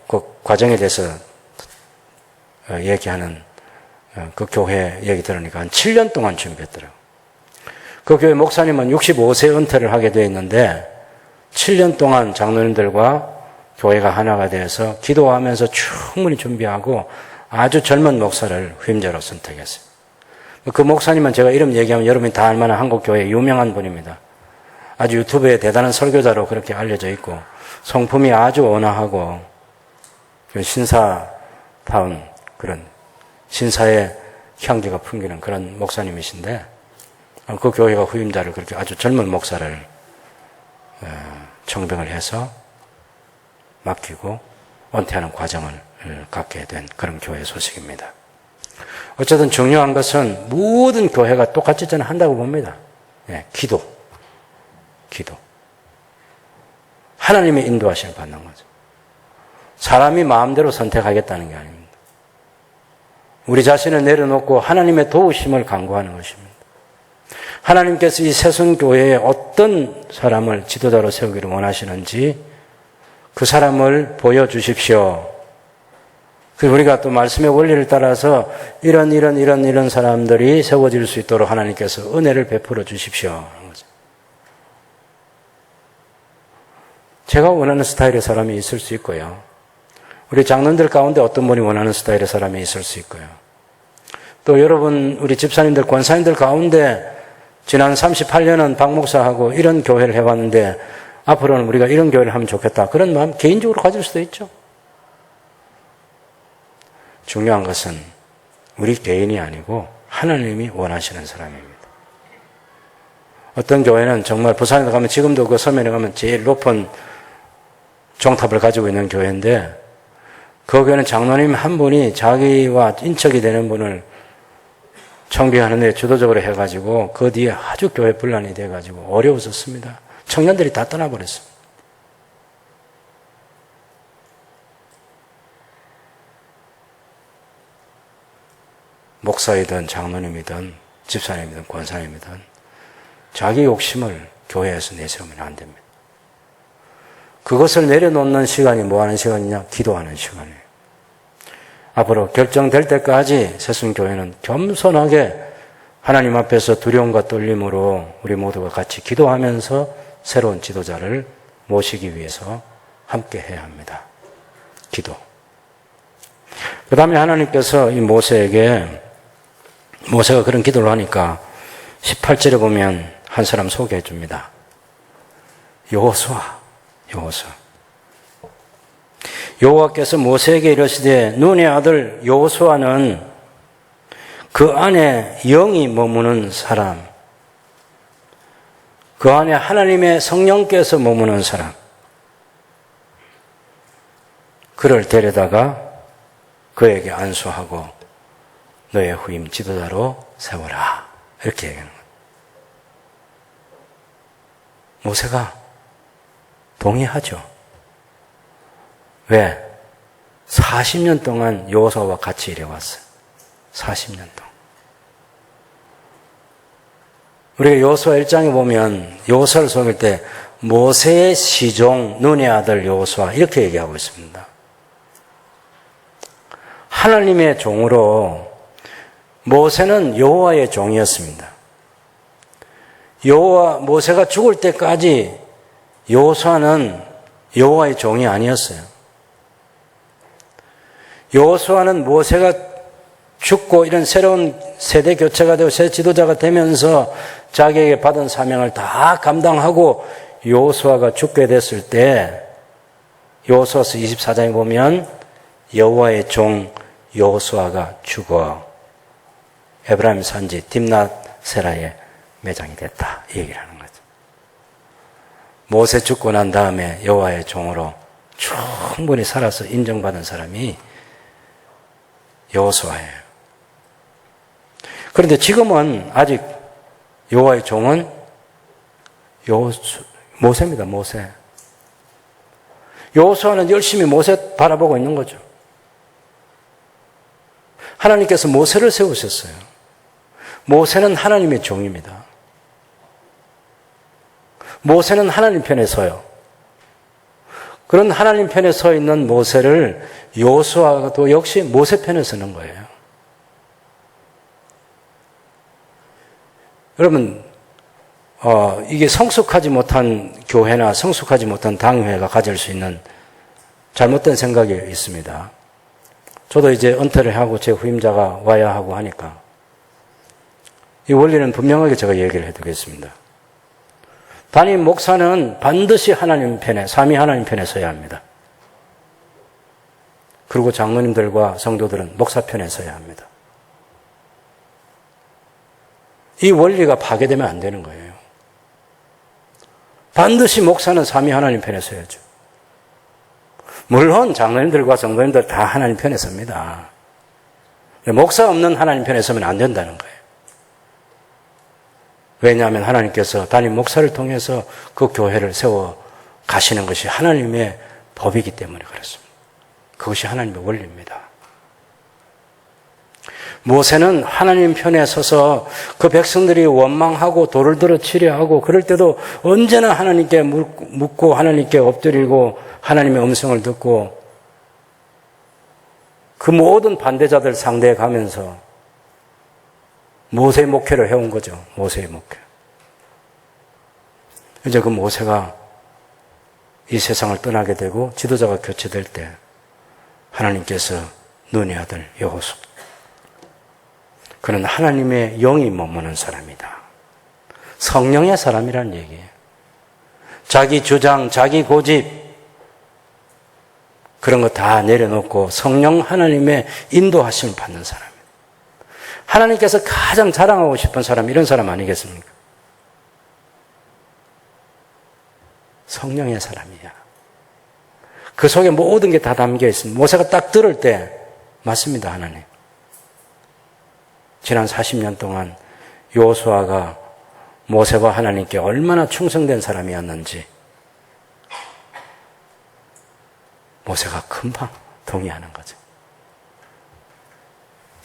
그 과정에 대해서 얘기하는 그 교회 얘기 들으니까 한 7년 동안 준비했더라고요. 그 교회 목사님은 65세 은퇴를 하게 되어 있는데 7년 동안 장로님들과 교회가 하나가 되어서 기도하면서 충분히 준비하고 아주 젊은 목사를 후임자로 선택했어요. 그 목사님은 제가 이름 얘기하면 여러분이 다 알만한 한국교회의 유명한 분입니다. 아주 유튜브에 대단한 설교자로 그렇게 알려져 있고 성품이 아주 온화하고 신사다운 그런 신사의 향기가 풍기는 그런 목사님이신데 그 교회가 후임자를 그렇게 아주 젊은 목사를 청빙을 해서 맡기고 은퇴하는 과정을 갖게 된 그런 교회 소식입니다. 어쨌든 중요한 것은 모든 교회가 똑같이 저는 한다고 봅니다. 기도. 하나님의 인도하심을 받는 거죠. 사람이 마음대로 선택하겠다는 게 아닙니다. 우리 자신을 내려놓고 하나님의 도우심을 간구하는 것입니다. 하나님께서 이 새순교회에 어떤 사람을 지도자로 세우기를 원하시는지 그 사람을 보여주십시오. 그리고 우리가 또 말씀의 원리를 따라서 이런 사람들이 세워질 수 있도록 하나님께서 은혜를 베풀어 주십시오. 제가 원하는 스타일의 사람이 있을 수 있고요. 우리 장로들 가운데 어떤 분이 원하는 스타일의 사람이 있을 수 있고요. 또 여러분 우리 집사님들 권사님들 가운데 지난 38년은 박 목사하고 이런 교회를 해왔는데 앞으로는 우리가 이런 교회를 하면 좋겠다. 그런 마음 개인적으로 가질 수도 있죠. 중요한 것은 우리 개인이 아니고 하나님이 원하시는 사람입니다. 어떤 교회는 정말 부산에 가면 지금도 그 서면에 가면 제일 높은 종탑을 가지고 있는 교회인데 그 교회는 장로님 한 분이 자기와 인척이 되는 분을 청빙하는데 주도적으로 해가지고 그 뒤에 아주 교회 분란이 돼가지고 어려웠었습니다. 청년들이 다 떠나버렸습니다. 목사이든 장로님이든 집사님이든 권사님이든 자기 욕심을 교회에서 내세우면 안 됩니다. 그것을 내려놓는 시간이 뭐 하는 시간이냐? 기도하는 시간이에요. 앞으로 결정될 때까지 새순교회는 겸손하게 하나님 앞에서 두려움과 떨림으로 우리 모두가 같이 기도하면서 새로운 지도자를 모시기 위해서 함께 해야 합니다. 기도. 그 다음에 하나님께서 이 모세가 그런 기도를 하니까 18절에 보면 한 사람 소개해 줍니다. 여호수아. 여호와께서 모세에게 이르시되 눈의 아들 여호수아는 그 안에 영이 머무는 사람, 그 안에 하나님의 성령께서 머무는 사람, 그를 데려다가 그에게 안수하고 너의 후임 지도자로 세워라. 이렇게 얘기하는 거예요. 모세가 동의하죠. 왜? 40년 동안 여호수아와 같이 일해왔어요. 40년 동안. 우리가 여호수아 1장에 보면 여호수아를 소개할 때 모세의 시종 눈의 아들 여호수아 이렇게 얘기하고 있습니다. 하나님의 종으로 모세는 여호와의 종이었습니다. 모세가 죽을 때까지 여호수아는 여호와의 종이 아니었어요. 여호수아는 모세가 죽고 이런 새로운 세대 교체가 되고 새 지도자가 되면서 자기에게 받은 사명을 다 감당하고 여호수아가 죽게 됐을 때 여호수아서 24장에 보면 여호와의 종 여호수아가 죽어 에브라임 산지 딥낫세라에 매장이 됐다. 이 얘기를 하는 거죠. 모세 죽고 난 다음에 여호와의 종으로 충분히 살아서 인정받은 사람이 여호수아예요. 그런데 지금은 아직 여호와의 종은 모세입니다. 모세. 여호수아는 열심히 모세 바라보고 있는 거죠. 하나님께서 모세를 세우셨어요. 모세는 하나님의 종입니다. 모세는 하나님 편에 서요. 그런 하나님 편에 서 있는 모세를 여호수아도 역시 모세 편에 서는 거예요. 여러분, 이게 성숙하지 못한 교회나 성숙하지 못한 당회가 가질 수 있는 잘못된 생각이 있습니다. 저도 이제 은퇴를 하고 제 후임자가 와야 하고 하니까 이 원리는 분명하게 제가 얘기를 해두겠습니다. 담임 목사는 반드시 하나님 편에, 삼위 하나님 편에 서야 합니다. 그리고 장로님들과 성도들은 목사 편에 서야 합니다. 이 원리가 파괴되면 안 되는 거예요. 반드시 목사는 삼위 하나님 편에 서야죠. 물론 장로님들과 성도님들 다 하나님 편에 섭니다. 목사 없는 하나님 편에 서면 안 된다는 거예요. 왜냐하면 하나님께서 담임 목사를 통해서 그 교회를 세워 가시는 것이 하나님의 법이기 때문에 그렇습니다. 그것이 하나님의 원리입니다. 모세는 하나님 편에 서서 그 백성들이 원망하고 돌을 들어 치려 하고 그럴 때도 언제나 하나님께 묻고 하나님께 엎드리고 하나님의 음성을 듣고 그 모든 반대자들 상대해 가면서 모세의 목회를 해온 거죠. 모세의 목회. 이제 그 모세가 이 세상을 떠나게 되고 지도자가 교체될 때 하나님께서 눈의 아들 여호수, 그는 하나님의 영이 머무는 사람이다. 성령의 사람이란 얘기예요. 자기 주장, 자기 고집 그런 거 다 내려놓고 성령 하나님의 인도하심을 받는 사람. 하나님께서 가장 자랑하고 싶은 사람, 이런 사람 아니겠습니까? 성령의 사람이야. 그 속에 모든 게 다 담겨 있습니다. 모세가 딱 들을 때 맞습니다. 하나님. 지난 40년 동안 여호수아가 모세와 하나님께 얼마나 충성된 사람이었는지 모세가 금방 동의하는 거죠.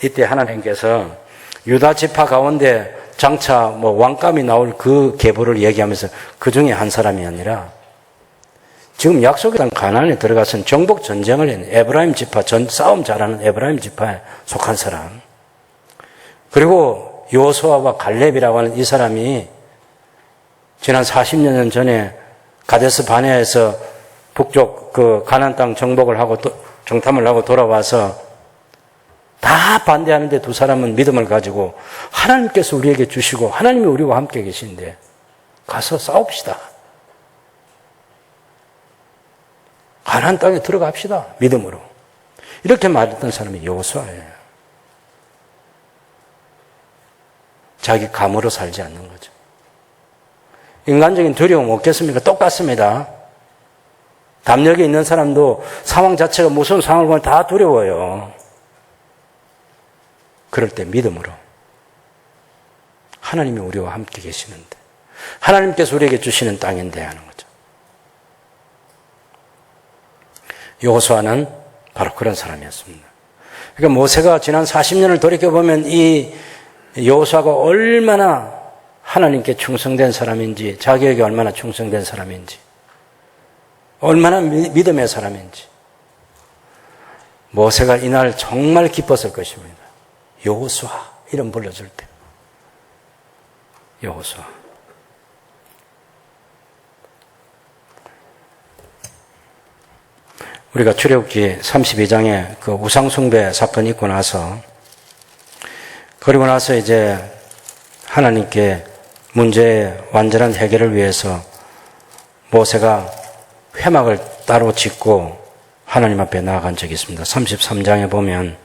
이때 하나님께서 유다 지파 가운데 장차 왕감이 나올 그 계보를 얘기하면서 그 중에 한 사람이 아니라 지금 약속의 땅 가나안에 들어가서 정복 전쟁을 했는 에브라임 지파, 싸움 잘하는 에브라임 지파에 속한 사람. 그리고 여호수아와 갈렙이라고 하는 이 사람이 지난 40년 전에 가데스 바네아에서 북쪽 그 가나안 땅 정복을 하고 정탐을 하고 돌아와서 다 반대하는데 두 사람은 믿음을 가지고 하나님께서 우리에게 주시고 하나님이 우리와 함께 계신데 가서 싸웁시다. 가나안 땅에 들어갑시다. 믿음으로. 이렇게 말했던 사람이 여호수아예요. 자기 감으로 살지 않는 거죠. 인간적인 두려움 없겠습니까? 똑같습니다. 담력이 있는 사람도 상황 자체가 무서운 상황을 보면 다 두려워요. 그럴 때 믿음으로 하나님이 우리와 함께 계시는데 하나님께서 우리에게 주시는 땅인데 하는 거죠. 여호수아는 바로 그런 사람이었습니다. 그러니까 모세가 지난 40년을 돌이켜보면 이 여호수아가 얼마나 하나님께 충성된 사람인지, 자기에게 얼마나 충성된 사람인지, 얼마나 믿음의 사람인지 모세가 이날 정말 기뻤을 것입니다. 여호수아 이름 불러줄 때 여호수아. 우리가 출애굽기 32장에 그 우상숭배 사건이 있고 나서 그리고 나서 이제 하나님께 문제의 완전한 해결을 위해서 모세가 회막을 따로 짓고 하나님 앞에 나아간 적이 있습니다. 33장에 보면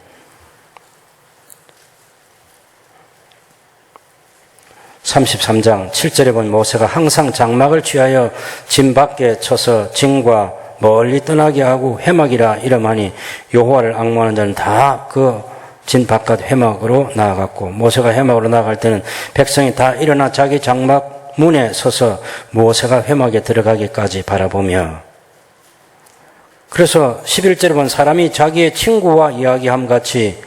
33장 7절에 보면 모세가 항상 장막을 취하여 진 밖에 쳐서 진과 멀리 떠나게 하고 회막이라 이름하니 여호와를 앙모하는 자는 다 그 진 바깥 회막으로 나아갔고 모세가 회막으로 나아갈 때는 백성이 다 일어나 자기 장막 문에 서서 모세가 회막에 들어가기까지 바라보며 그래서 11절에 보면 사람이 자기의 친구와 이야기함 같이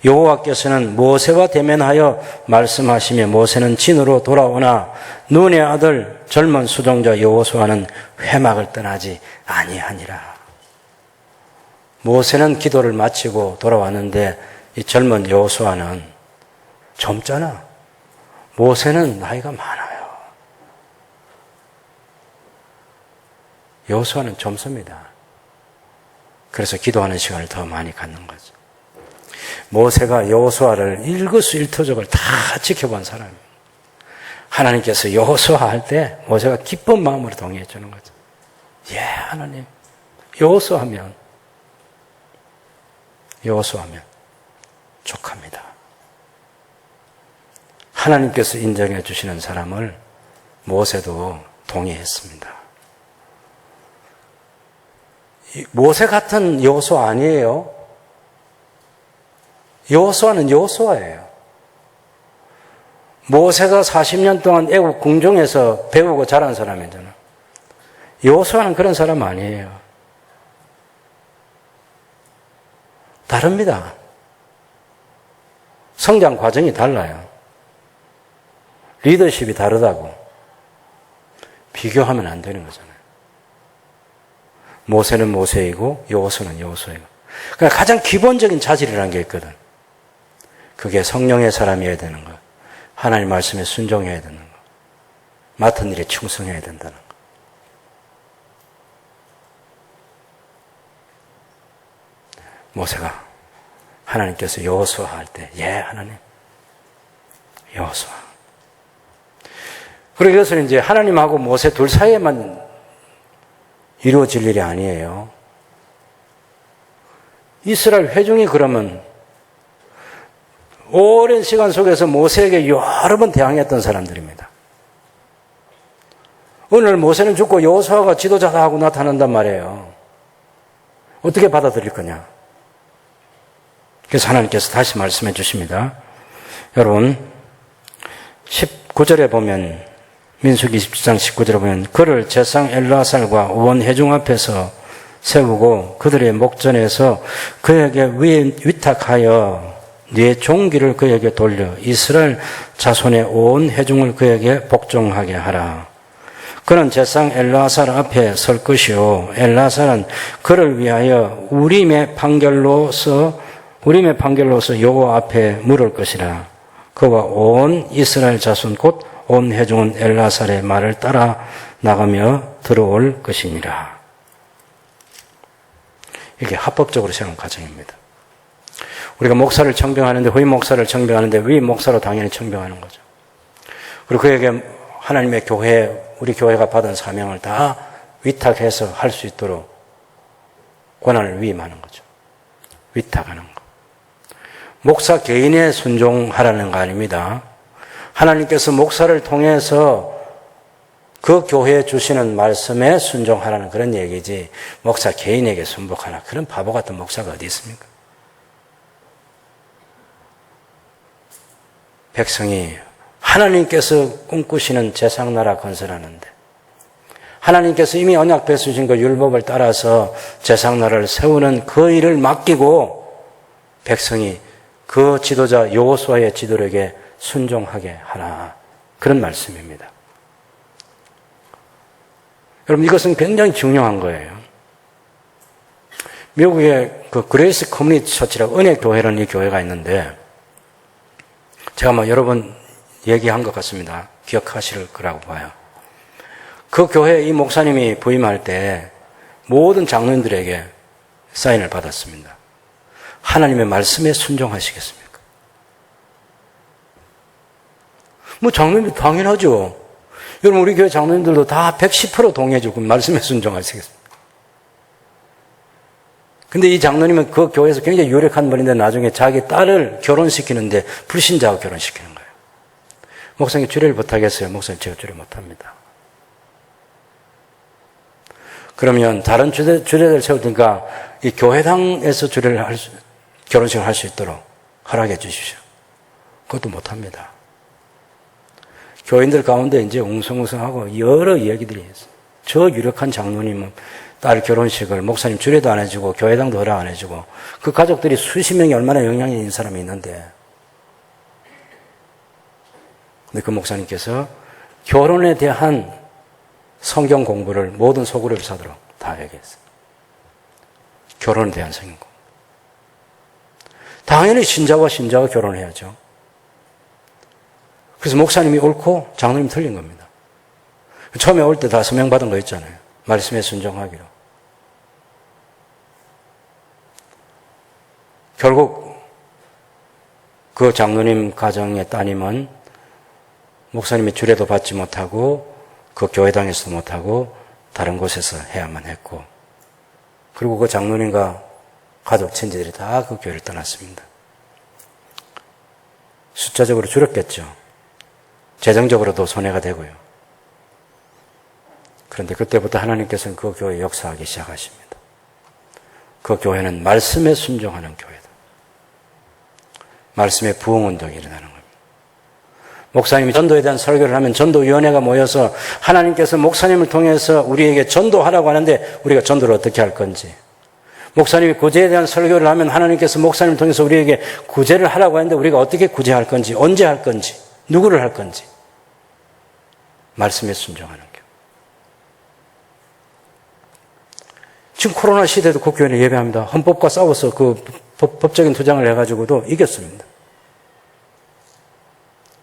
여호와께서는 모세와 대면하여 말씀하시며 모세는 진으로 돌아오나 눈의 아들 젊은 수종자 여호수아는 회막을 떠나지 아니하니라. 모세는 기도를 마치고 돌아왔는데 이 젊은 여호수아는 젊잖아. 모세는 나이가 많아요. 여호수아는 젊습니다. 그래서 기도하는 시간을 더 많이 갖는 거죠. 모세가 여호수아를 일거수일투족을 다 지켜본 사람이에요. 하나님께서 여호수아 할 때 모세가 기쁜 마음으로 동의해 주는 거죠. 예, 하나님. 여호수아면 족합니다. 하나님께서 인정해 주시는 사람을 모세도 동의했습니다. 모세 같은 여호수아 아니에요. 여호수아는 여호수아예요. 모세가 40년 동안 애국 궁중에서 배우고 자란 사람이잖아요. 여호수아는 그런 사람 아니에요. 다릅니다. 성장 과정이 달라요. 리더십이 다르다고 비교하면 안 되는 거잖아요. 모세는 모세이고 여호수아는 여호수아이고. 그러니까 가장 기본적인 자질이라는 게 있거든. 그게 성령의 사람이어야 되는 거. 하나님 말씀에 순종해야 되는 거. 맡은 일에 충성해야 된다는 거. 모세가 하나님께서 여호수아 할 때, 예, 하나님. 여호수아. 그리고 이것은 이제 하나님하고 모세 둘 사이에만 이루어질 일이 아니에요. 이스라엘 회중이 그러면 오랜 시간 속에서 모세에게 여러 번 대항했던 사람들입니다. 오늘 모세는 죽고 여호수아가 지도자다 하고 나타난단 말이에요. 어떻게 받아들일 거냐? 그래서 하나님께서 다시 말씀해 주십니다. 여러분 19절에 보면 민수기 27장 19절에 보면 그를 제상 엘르아살과 온 회중 앞에서 세우고 그들의 목전에서 그에게 위탁하여 네 종기를 그에게 돌려 이스라엘 자손의 온 회중을 그에게 복종하게 하라. 그는 제상 엘르아살 앞에 설 것이요 엘르아살은 그를 위하여 우림의 판결로서 여호와 앞에 물을 것이라. 그와 온 이스라엘 자손 곧 온 회중은 엘르아살의 말을 따라 나가며 들어올 것이니라. 이게 합법적으로 세운 과정입니다. 우리가 목사를 청병하는데 후임 목사를 청병하는데 위 목사로 당연히 청병하는 거죠. 그리고 그에게 하나님의 교회, 우리 교회가 받은 사명을 다 위탁해서 할 수 있도록 권한을 위임하는 거죠. 위탁하는 거. 목사 개인에 순종하라는 거 아닙니다. 하나님께서 목사를 통해서 그 교회에 주시는 말씀에 순종하라는 그런 얘기지 목사 개인에게 순복하나 그런 바보 같은 목사가 어디 있습니까? 백성이 하나님께서 꿈꾸시는 제상나라 건설하는데 하나님께서 이미 언약 맺으신 그 율법을 따라서 제상나라를 세우는 그 일을 맡기고 백성이 그 지도자 여호수아의 지도력에 순종하게 하라. 그런 말씀입니다. 여러분 이것은 굉장히 중요한 거예요. 미국에 그 그레이스 커뮤니티 처치라고 은혜 교회라는 이 교회가 있는데 제가 여러 번 얘기한 것 같습니다. 기억하실 거라고 봐요. 그 교회 이 목사님이 부임할 때 모든 장로님들에게 사인을 받았습니다. 하나님의 말씀에 순종하시겠습니까? 장로님들 당연하죠. 여러분 우리 교회 장로님들도 다 110% 동의해주고 말씀에 순종하시겠습니까? 근데 이 장로님은 그 교회에서 굉장히 유력한 분인데 나중에 자기 딸을 결혼시키는데 불신자하고 결혼시키는 거예요. 목사님 주례를 못하겠어요. 목사님 제가 주례 못합니다. 그러면 다른 주례를 세우니까 이 교회당에서 결혼식을 할 수 있도록 허락해 주십시오. 그것도 못합니다. 교인들 가운데 이제 웅성웅성하고 여러 이야기들이 있어요. 저 유력한 장로님은 딸 결혼식을 목사님 주례도 안 해주고 교회당도 허락 안 해주고 그 가족들이 수십 명이 얼마나 영향이 있는 사람이 있는데 근데 그 목사님께서 결혼에 대한 성경 공부를 모든 소그룹을 사도록 다 얘기했어요. 결혼에 대한 성경 공부. 당연히 신자와 신자가 결혼해야죠. 그래서 목사님이 옳고 장로님이 틀린 겁니다. 처음에 올 때 다 서명받은 거 있잖아요. 말씀에 순종하기로. 결국 그 장로님 가정의 따님은 목사님의 주례도 받지 못하고 그 교회당에서도 못하고 다른 곳에서 해야만 했고 그리고 그 장로님과 가족 친지들이 다 그 교회를 떠났습니다. 숫자적으로 줄었겠죠. 재정적으로도 손해가 되고요. 그런데 그때부터 하나님께서는 그 교회에 역사하기 시작하십니다. 그 교회는 말씀에 순종하는 교회다. 말씀의 부흥운동이 일어나는 겁니다. 목사님이 전도에 대한 설교를 하면 전도위원회가 모여서 하나님께서 목사님을 통해서 우리에게 전도하라고 하는데 우리가 전도를 어떻게 할 건지 목사님이 구제에 대한 설교를 하면 하나님께서 목사님을 통해서 우리에게 구제를 하라고 하는데 우리가 어떻게 구제할 건지 언제 할 건지 누구를 할 건지 말씀에 순종하는 교회. 지금 코로나 시대도 그 교회는 예배합니다. 헌법과 싸워서 그 법적인 투쟁을 해가지고도 이겼습니다.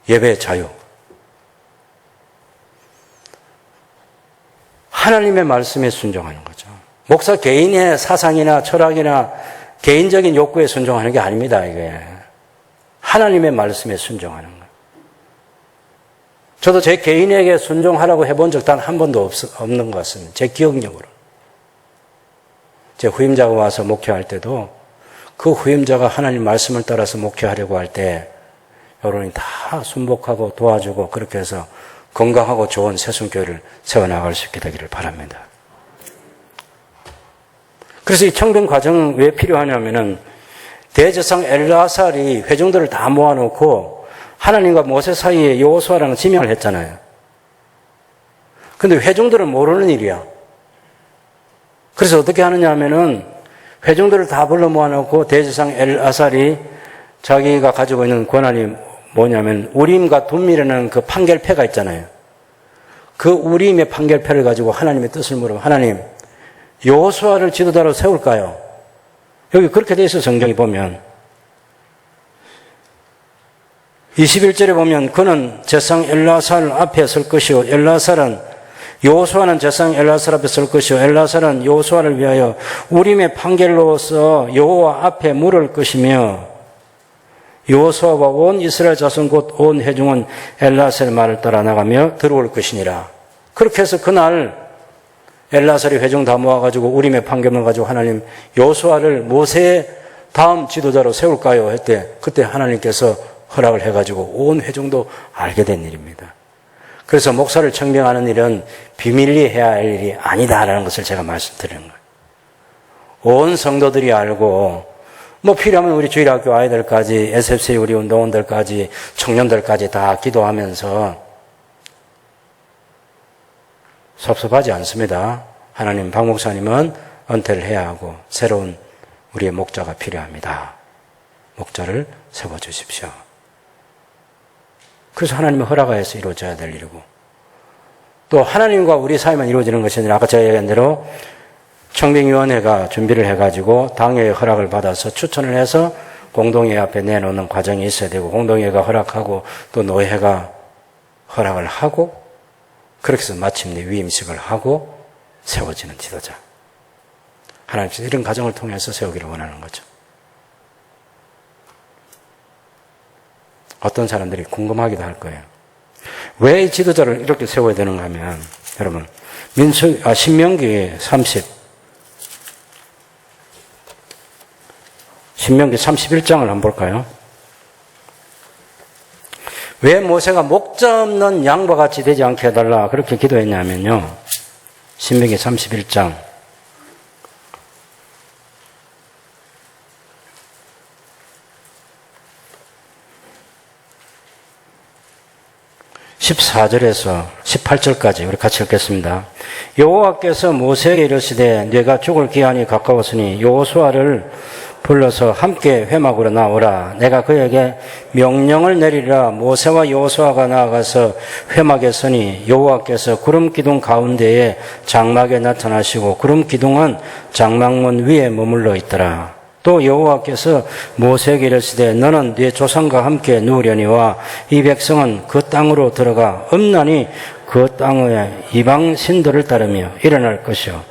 예배의 자유. 하나님의 말씀에 순종하는 거죠. 목사 개인의 사상이나 철학이나 개인적인 욕구에 순종하는 게 아닙니다. 이게 하나님의 말씀에 순종하는 거예요. 저도 제 개인에게 순종하라고 해본 적 단 한 번도 없는 것 같습니다. 제 기억력으로. 제 후임자가 와서 목회할 때도 그 후임자가 하나님 말씀을 따라서 목회하려고 할 때 여러분이 다 순복하고 도와주고 그렇게 해서 건강하고 좋은 새순교회를 세워나갈 수 있게 되기를 바랍니다. 그래서 이 청빙 과정 왜 필요하냐면은 대제사장 엘르아살이 회중들을 다 모아놓고 하나님과 모세 사이에 여호수아라는 지명을 했잖아요. 근데 회중들은 모르는 일이야. 그래서 어떻게 하느냐 하면은 회중들을 다 불러 모아놓고 대제사장 엘르아살이 자기가 가지고 있는 권한이 뭐냐면 우림과 둠밀이라는 그 판결패가 있잖아요. 그 우림의 판결패를 가지고 하나님의 뜻을 물으면 하나님, 여호수아를 지도자로 세울까요? 여기 그렇게 돼 있어 성경이 보면. 21절에 보면 그는 제사장 엘르아살 앞에 설 것이요 엘르아살은 여호수아는 제사장 엘르아살 앞에 설 것이요 엘르아살은 여호수아를 위하여 우림의 판결로서 여호와 앞에 물을 것이며 여호수아와 온 이스라엘 자손 곧 온 회중은 엘르아살의 말을 따라 나가며 들어올 것이니라. 그렇게 해서 그날 엘르아살이 회중 다 모아가지고 우림의 판결을 가지고 하나님 여호수아를 모세의 다음 지도자로 세울까요? 했대. 그때 하나님께서 허락을 해가지고 온 회중도 알게 된 일입니다. 그래서 목사를 청빙하는 일은 비밀리에 해야 할 일이 아니다라는 것을 제가 말씀드리는 거예요. 온 성도들이 알고 뭐 필요하면 우리 주일학교 아이들까지 SFC 우리 운동원들까지 청년들까지 다 기도하면서 섭섭하지 않습니다. 하나님 박 목사님은 은퇴를 해야 하고 새로운 우리의 목자가 필요합니다. 목자를 세워주십시오. 그래서 하나님의 허락하여서 이루어져야 될 일이고 또 하나님과 우리 사이만 이루어지는 것이 아니라 아까 제가 얘기한 대로 청빙위원회가 준비를 해가지고 당회의 허락을 받아서 추천을 해서 공동회의 앞에 내놓는 과정이 있어야 되고 공동회의가 허락하고 또 노회가 허락을 하고 그렇게 해서 마침내 위임식을 하고 세워지는 지도자. 하나님께서 이런 과정을 통해서 세우기를 원하는 거죠. 어떤 사람들이 궁금하기도 할 거예요. 왜 이 지도자를 이렇게 세워야 되는가 하면 여러분 신명기 31장을 한번 볼까요? 왜 모세가 목자 없는 양과 같이 되지 않게 해달라 그렇게 기도했냐면요. 신명기 31장 14절에서 18절까지 우리 같이 읽겠습니다. 여호와께서 모세에게 이르시되 네가 죽을 기한이 가까웠으니 여호수아를 불러서 함께 회막으로 나오라. 내가 그에게 명령을 내리라. 모세와 여호수아가 나아가서 회막에 서니 여호와께서 구름 기둥 가운데에 장막에 나타나시고 구름 기둥은 장막문 위에 머물러 있더라. 또 여호와께서 모세에게 이르시되 너는 네 조상과 함께 누우려니와 이 백성은 그 땅으로 들어가 음란히 그 땅의 이방 신들을 따르며 일어날 것이요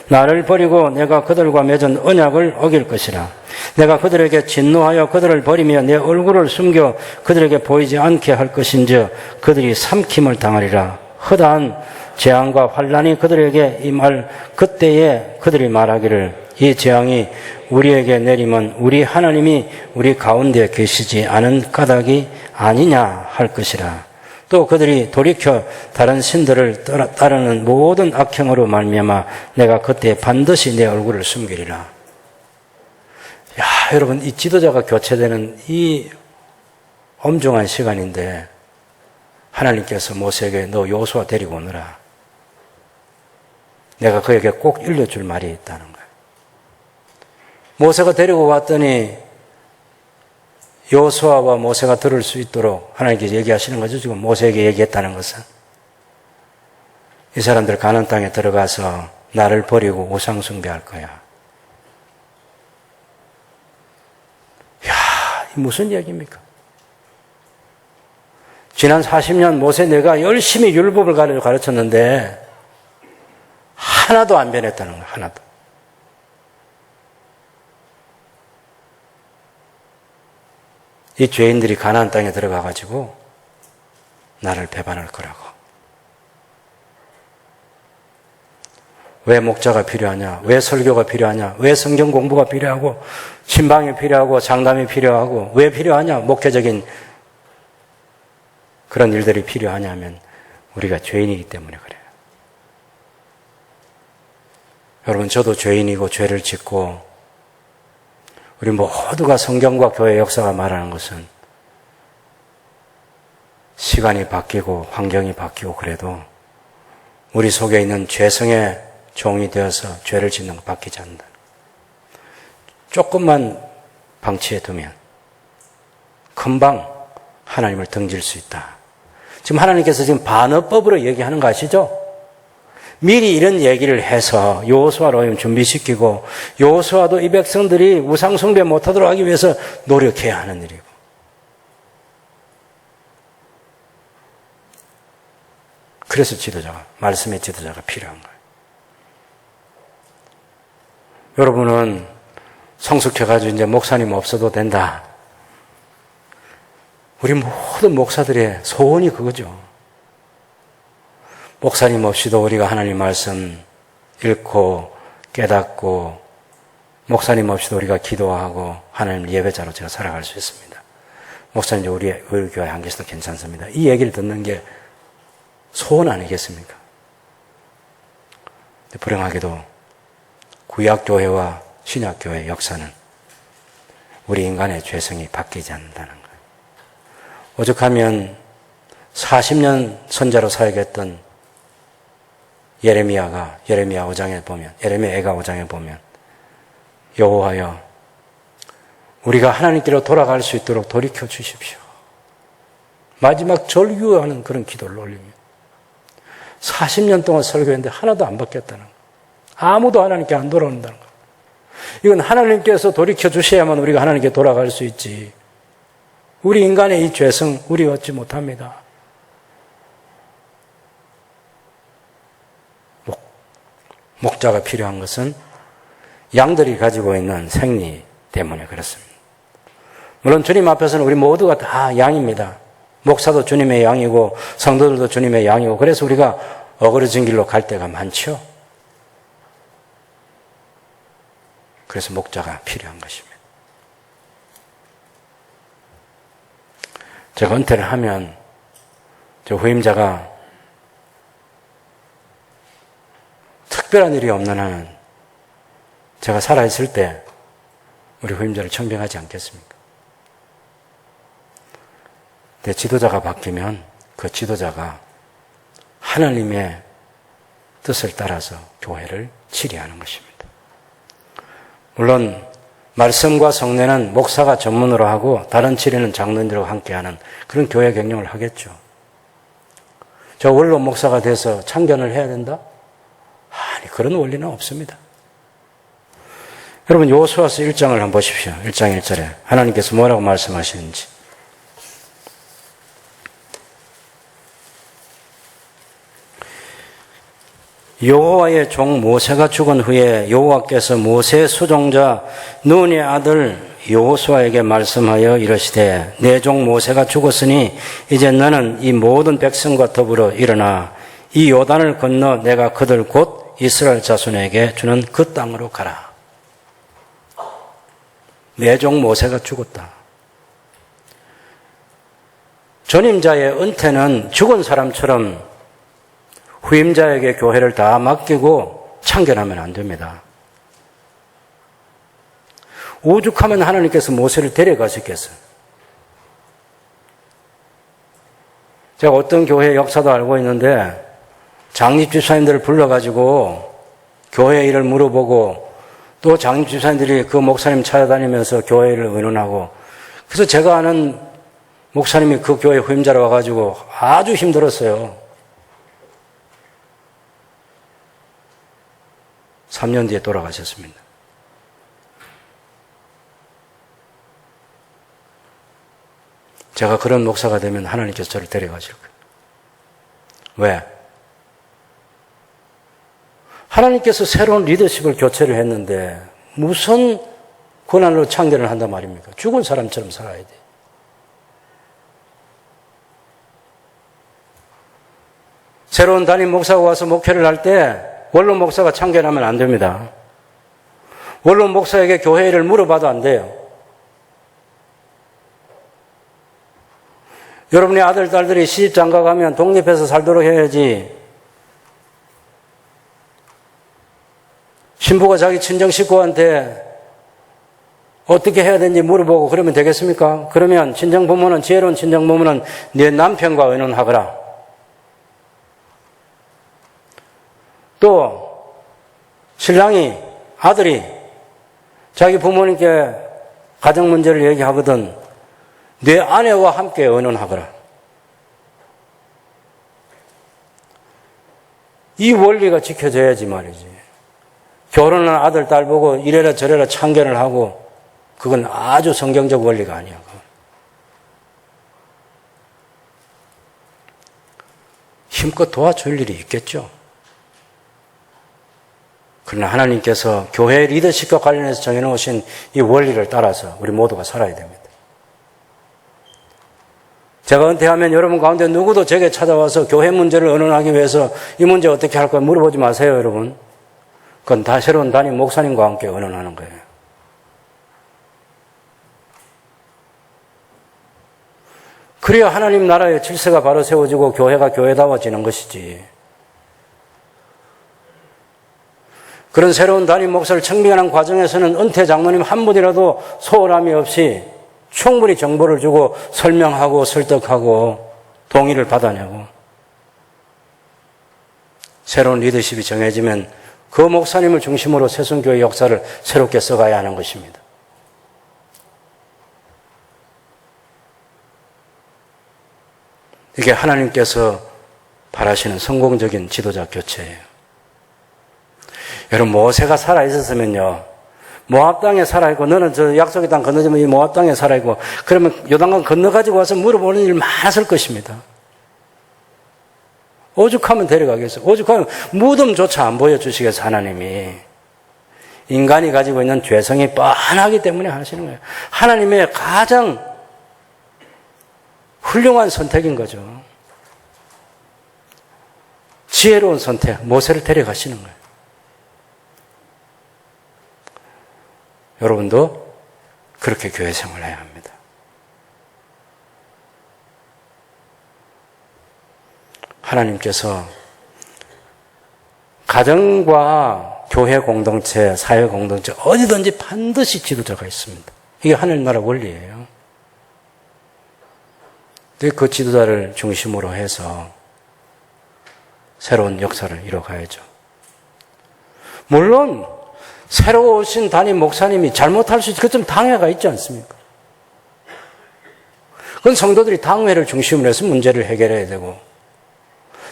나를 버리고 내가 그들과 맺은 언약을 어길 것이라. 내가 그들에게 진노하여 그들을 버리며 내 얼굴을 숨겨 그들에게 보이지 않게 할 것인즉 그들이 삼킴을 당하리라. 허다한 재앙과 환난이 그들에게 임할 그때에 그들이 말하기를 이 재앙이 우리에게 내리면 우리 하나님이 우리 가운데 계시지 않은 까닭이 아니냐 할 것이라. 또 그들이 돌이켜 다른 신들을 따르는 모든 악행으로 말미암아 내가 그때 반드시 내 얼굴을 숨기리라. 야, 여러분 이 지도자가 교체되는 이 엄중한 시간인데 하나님께서 모세에게 너 여호수아 데리고 오너라. 내가 그에게 꼭 일러줄 말이 있다는 거예요. 모세가 데리고 왔더니 여호수아와 모세가 들을 수 있도록 하나님께서 얘기하시는 거죠. 지금 모세에게 얘기했다는 것은 이 사람들 가나안 땅에 들어가서 나를 버리고 우상 숭배할 거야. 이야, 이 무슨 얘기입니까? 지난 40년 모세 내가 열심히 율법을 가르쳤는데 하나도 안 변했다는 거야. 하나도. 이 죄인들이 가나안 땅에 들어가가지고 나를 배반할 거라고. 왜 목자가 필요하냐? 왜 설교가 필요하냐? 왜 성경 공부가 필요하고 신방이 필요하고 장담이 필요하고 왜 필요하냐? 목회적인 그런 일들이 필요하냐면 우리가 죄인이기 때문에 그래요. 여러분, 저도 죄인이고 죄를 짓고 우리 모두가 성경과 교회 역사가 말하는 것은 시간이 바뀌고 환경이 바뀌고 그래도 우리 속에 있는 죄성의 종이 되어서 죄를 짓는 거 바뀌지 않는다. 조금만 방치해 두면 금방 하나님을 등질 수 있다. 지금 하나님께서 지금 반어법으로 얘기하는 거 아시죠? 미리 이런 얘기를 해서 여호수아로 준비시키고 여호수아도 이 백성들이 우상숭배 못하도록 하기 위해서 노력해야 하는 일이고 그래서 지도자가, 말씀의 지도자가 필요한 거예요. 여러분은 성숙해가지고 이제 목사님 없어도 된다. 우리 모든 목사들의 소원이 그거죠. 목사님 없이도 우리가 하나님 말씀 읽고 깨닫고 목사님 없이도 우리가 기도하고 하나님 예배자로 제가 살아갈 수 있습니다. 목사님 우리 교회 안 계셔도 괜찮습니다. 이 얘기를 듣는 게 소원 아니겠습니까? 불행하게도 구약교회와 신약교회의 역사는 우리 인간의 죄성이 바뀌지 않는다는 거예요. 오죽하면 40년 선자로 사역했던 예레미야 5장에 보면, 예레미야 애가 5장에 보면 여호와여 우리가 하나님께로 돌아갈 수 있도록 돌이켜 주십시오. 마지막 절규하는 그런 기도를 올리며 40년 동안 설교했는데 하나도 안 바뀌었다는 거예요. 아무도 하나님께 안 돌아온다는 거예요. 이건 하나님께서 돌이켜 주셔야만 우리가 하나님께 돌아갈 수 있지. 우리 인간의 이 죄성 우리 얻지 못합니다. 목자가 필요한 것은 양들이 가지고 있는 생리 때문에 그렇습니다. 물론 주님 앞에서는 우리 모두가 다 양입니다. 목사도 주님의 양이고 성도들도 주님의 양이고 그래서 우리가 어그러진 길로 갈 때가 많죠. 그래서 목자가 필요한 것입니다. 제가 은퇴를 하면 저 후임자가 특별한 일이 없는 한은 제가 살아있을 때 우리 후임자를 청빙하지 않겠습니까? 내 지도자가 바뀌면 그 지도자가 하나님의 뜻을 따라서 교회를 치리하는 것입니다. 물론 말씀과 성례는 목사가 전문으로 하고 다른 치리는 장로님들과 함께하는 그런 교회 경영을 하겠죠. 저 원로 목사가 돼서 참견을 해야 된다? 아니, 그런 원리는 없습니다. 여러분 여호수아서 1장을 한번 보십시오. 1장 1절에 하나님께서 뭐라고 말씀하시는지. 여호와의 종 모세가 죽은 후에 여호와께서 모세의 수종자 눈의 아들 여호수아에게 말씀하여 이르시되 내 종 모세가 죽었으니 이제 너는 이 모든 백성과 더불어 일어나 이 요단을 건너 내가 그들 곧 이스라엘 자손에게 주는 그 땅으로 가라. 내 종 모세가 죽었다. 전임자의 은퇴는 죽은 사람처럼 후임자에게 교회를 다 맡기고 참견하면 안 됩니다. 오죽하면 하나님께서 모세를 데려가셨겠어요. 제가 어떤 교회 역사도 알고 있는데 장립집사님들을 불러가지고 교회 일을 물어보고 또 장립집사님들이 그 목사님 찾아다니면서 교회 일을 의논하고 그래서 제가 아는 목사님이 그 교회 후임자로 와가지고 아주 힘들었어요. 3년 뒤에 돌아가셨습니다. 제가 그런 목사가 되면 하나님께서 저를 데려가실 거예요. 왜? 하나님께서 새로운 리더십을 교체를 했는데 무슨 고난으로 참견을 한단 말입니까? 죽은 사람처럼 살아야 돼. 새로운 담임 목사가 와서 목회를 할 때 원로 목사가 참견하면 안 됩니다. 원로 목사에게 교회 일을 물어봐도 안 돼요. 여러분의 아들, 딸들이 시집 장가 가면 독립해서 살도록 해야지. 신부가 자기 친정 식구한테 어떻게 해야 되는지 물어보고 그러면 되겠습니까? 그러면 친정부모는, 지혜로운 친정부모는 네 남편과 의논하거라. 또 신랑이, 아들이 자기 부모님께 가정 문제를 얘기하거든 네 아내와 함께 의논하거라. 이 원리가 지켜져야지 말이지. 결혼한 아들, 딸 보고 이래라 저래라 참견을 하고 그건 아주 성경적 원리가 아니야. 힘껏 도와줄 일이 있겠죠. 그러나 하나님께서 교회 리더십과 관련해서 정해놓으신 이 원리를 따라서 우리 모두가 살아야 됩니다. 제가 은퇴하면 여러분 가운데 누구도 제게 찾아와서 교회 문제를 의논하기 위해서 이 문제 어떻게 할 거야 물어보지 마세요, 여러분. 그건 다 새로운 담임 목사님과 함께 의논하는 거예요. 그래야 하나님 나라의 질서가 바로 세워지고 교회가 교회다워지는 것이지. 그런 새로운 담임 목사를 청빙하는 과정에서는 은퇴 장로님 한 분이라도 소홀함이 없이 충분히 정보를 주고 설명하고 설득하고 동의를 받아내고 새로운 리더십이 정해지면 그 목사님을 중심으로 새순교회 역사를 새롭게 써가야 하는 것입니다. 이게 하나님께서 바라시는 성공적인 지도자 교체예요. 여러분, 모세가 살아있었으면요, 모압 땅에 살아있고 너는 저 약속의 땅 건너지면 이 모압 땅에 살아있고 그러면 요단강 건너가지고 와서 물어보는 일 많았을 것입니다. 오죽하면 데려가겠어요. 오죽하면 무덤조차 안 보여주시겠어요. 하나님이. 인간이 가지고 있는 죄성이 뻔하기 때문에 하시는 거예요. 하나님의 가장 훌륭한 선택인 거죠. 지혜로운 선택, 모세를 데려가시는 거예요. 여러분도 그렇게 교회 생활을 해야 합니다. 하나님께서 가정과 교회 공동체, 사회 공동체 어디든지 반드시 지도자가 있습니다. 이게 하늘 나라 원리예요. 그 지도자를 중심으로 해서 새로운 역사를 이뤄가야죠. 물론 새로 오신 담임 목사님이 잘못할 수 있죠. 그좀 당회가 있지 않습니까? 그건 성도들이 당회를 중심으로 해서 문제를 해결해야 되고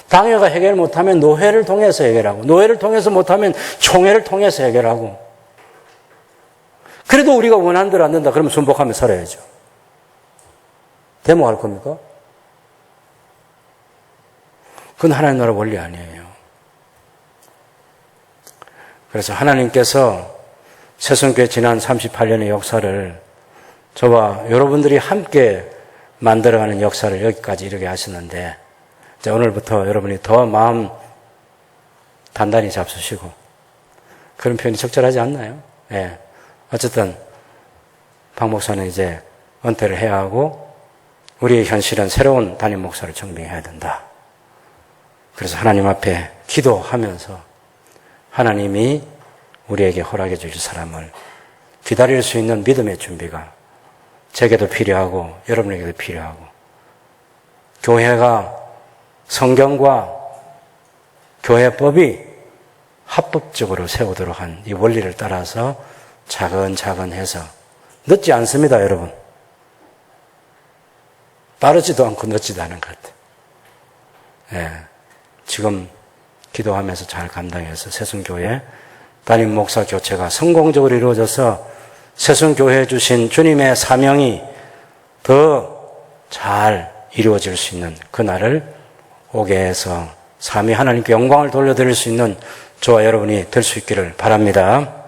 당회가 해결 못하면 노회를 통해서 해결하고 노회를 통해서 못하면 총회를 통해서 해결하고 그래도 우리가 원하는 대로 안 된다 그러면 순복하며 살아야죠. 데모할 겁니까? 그건 하나님 나라 원리 아니에요. 그래서 하나님께서 새순교회 지난 38년의 역사를 저와 여러분들이 함께 만들어가는 역사를 여기까지 이르게 하셨는데 이제 오늘부터 여러분이 더 마음 단단히 잡수시고 그런 표현이 적절하지 않나요? 예. 어쨌든 박 목사는 이제 은퇴를 해야 하고 우리의 현실은 새로운 담임 목사를 청빙해야 된다. 그래서 하나님 앞에 기도하면서 하나님이 우리에게 허락해 주실 사람을 기다릴 수 있는 믿음의 준비가 제게도 필요하고 여러분에게도 필요하고 교회가 성경과 교회법이 합법적으로 세우도록 한 이 원리를 따라서 차근차근 해서 늦지 않습니다, 여러분. 빠르지도 않고 늦지도 않은 것 같아요. 예, 지금 기도하면서 잘 감당해서 새순교회 담임 목사 교체가 성공적으로 이루어져서 새순교회에 주신 주님의 사명이 더 잘 이루어질 수 있는 그날을 오게 해서 삼위 하나님께 영광을 돌려드릴 수 있는 저와 여러분이 될 수 있기를 바랍니다.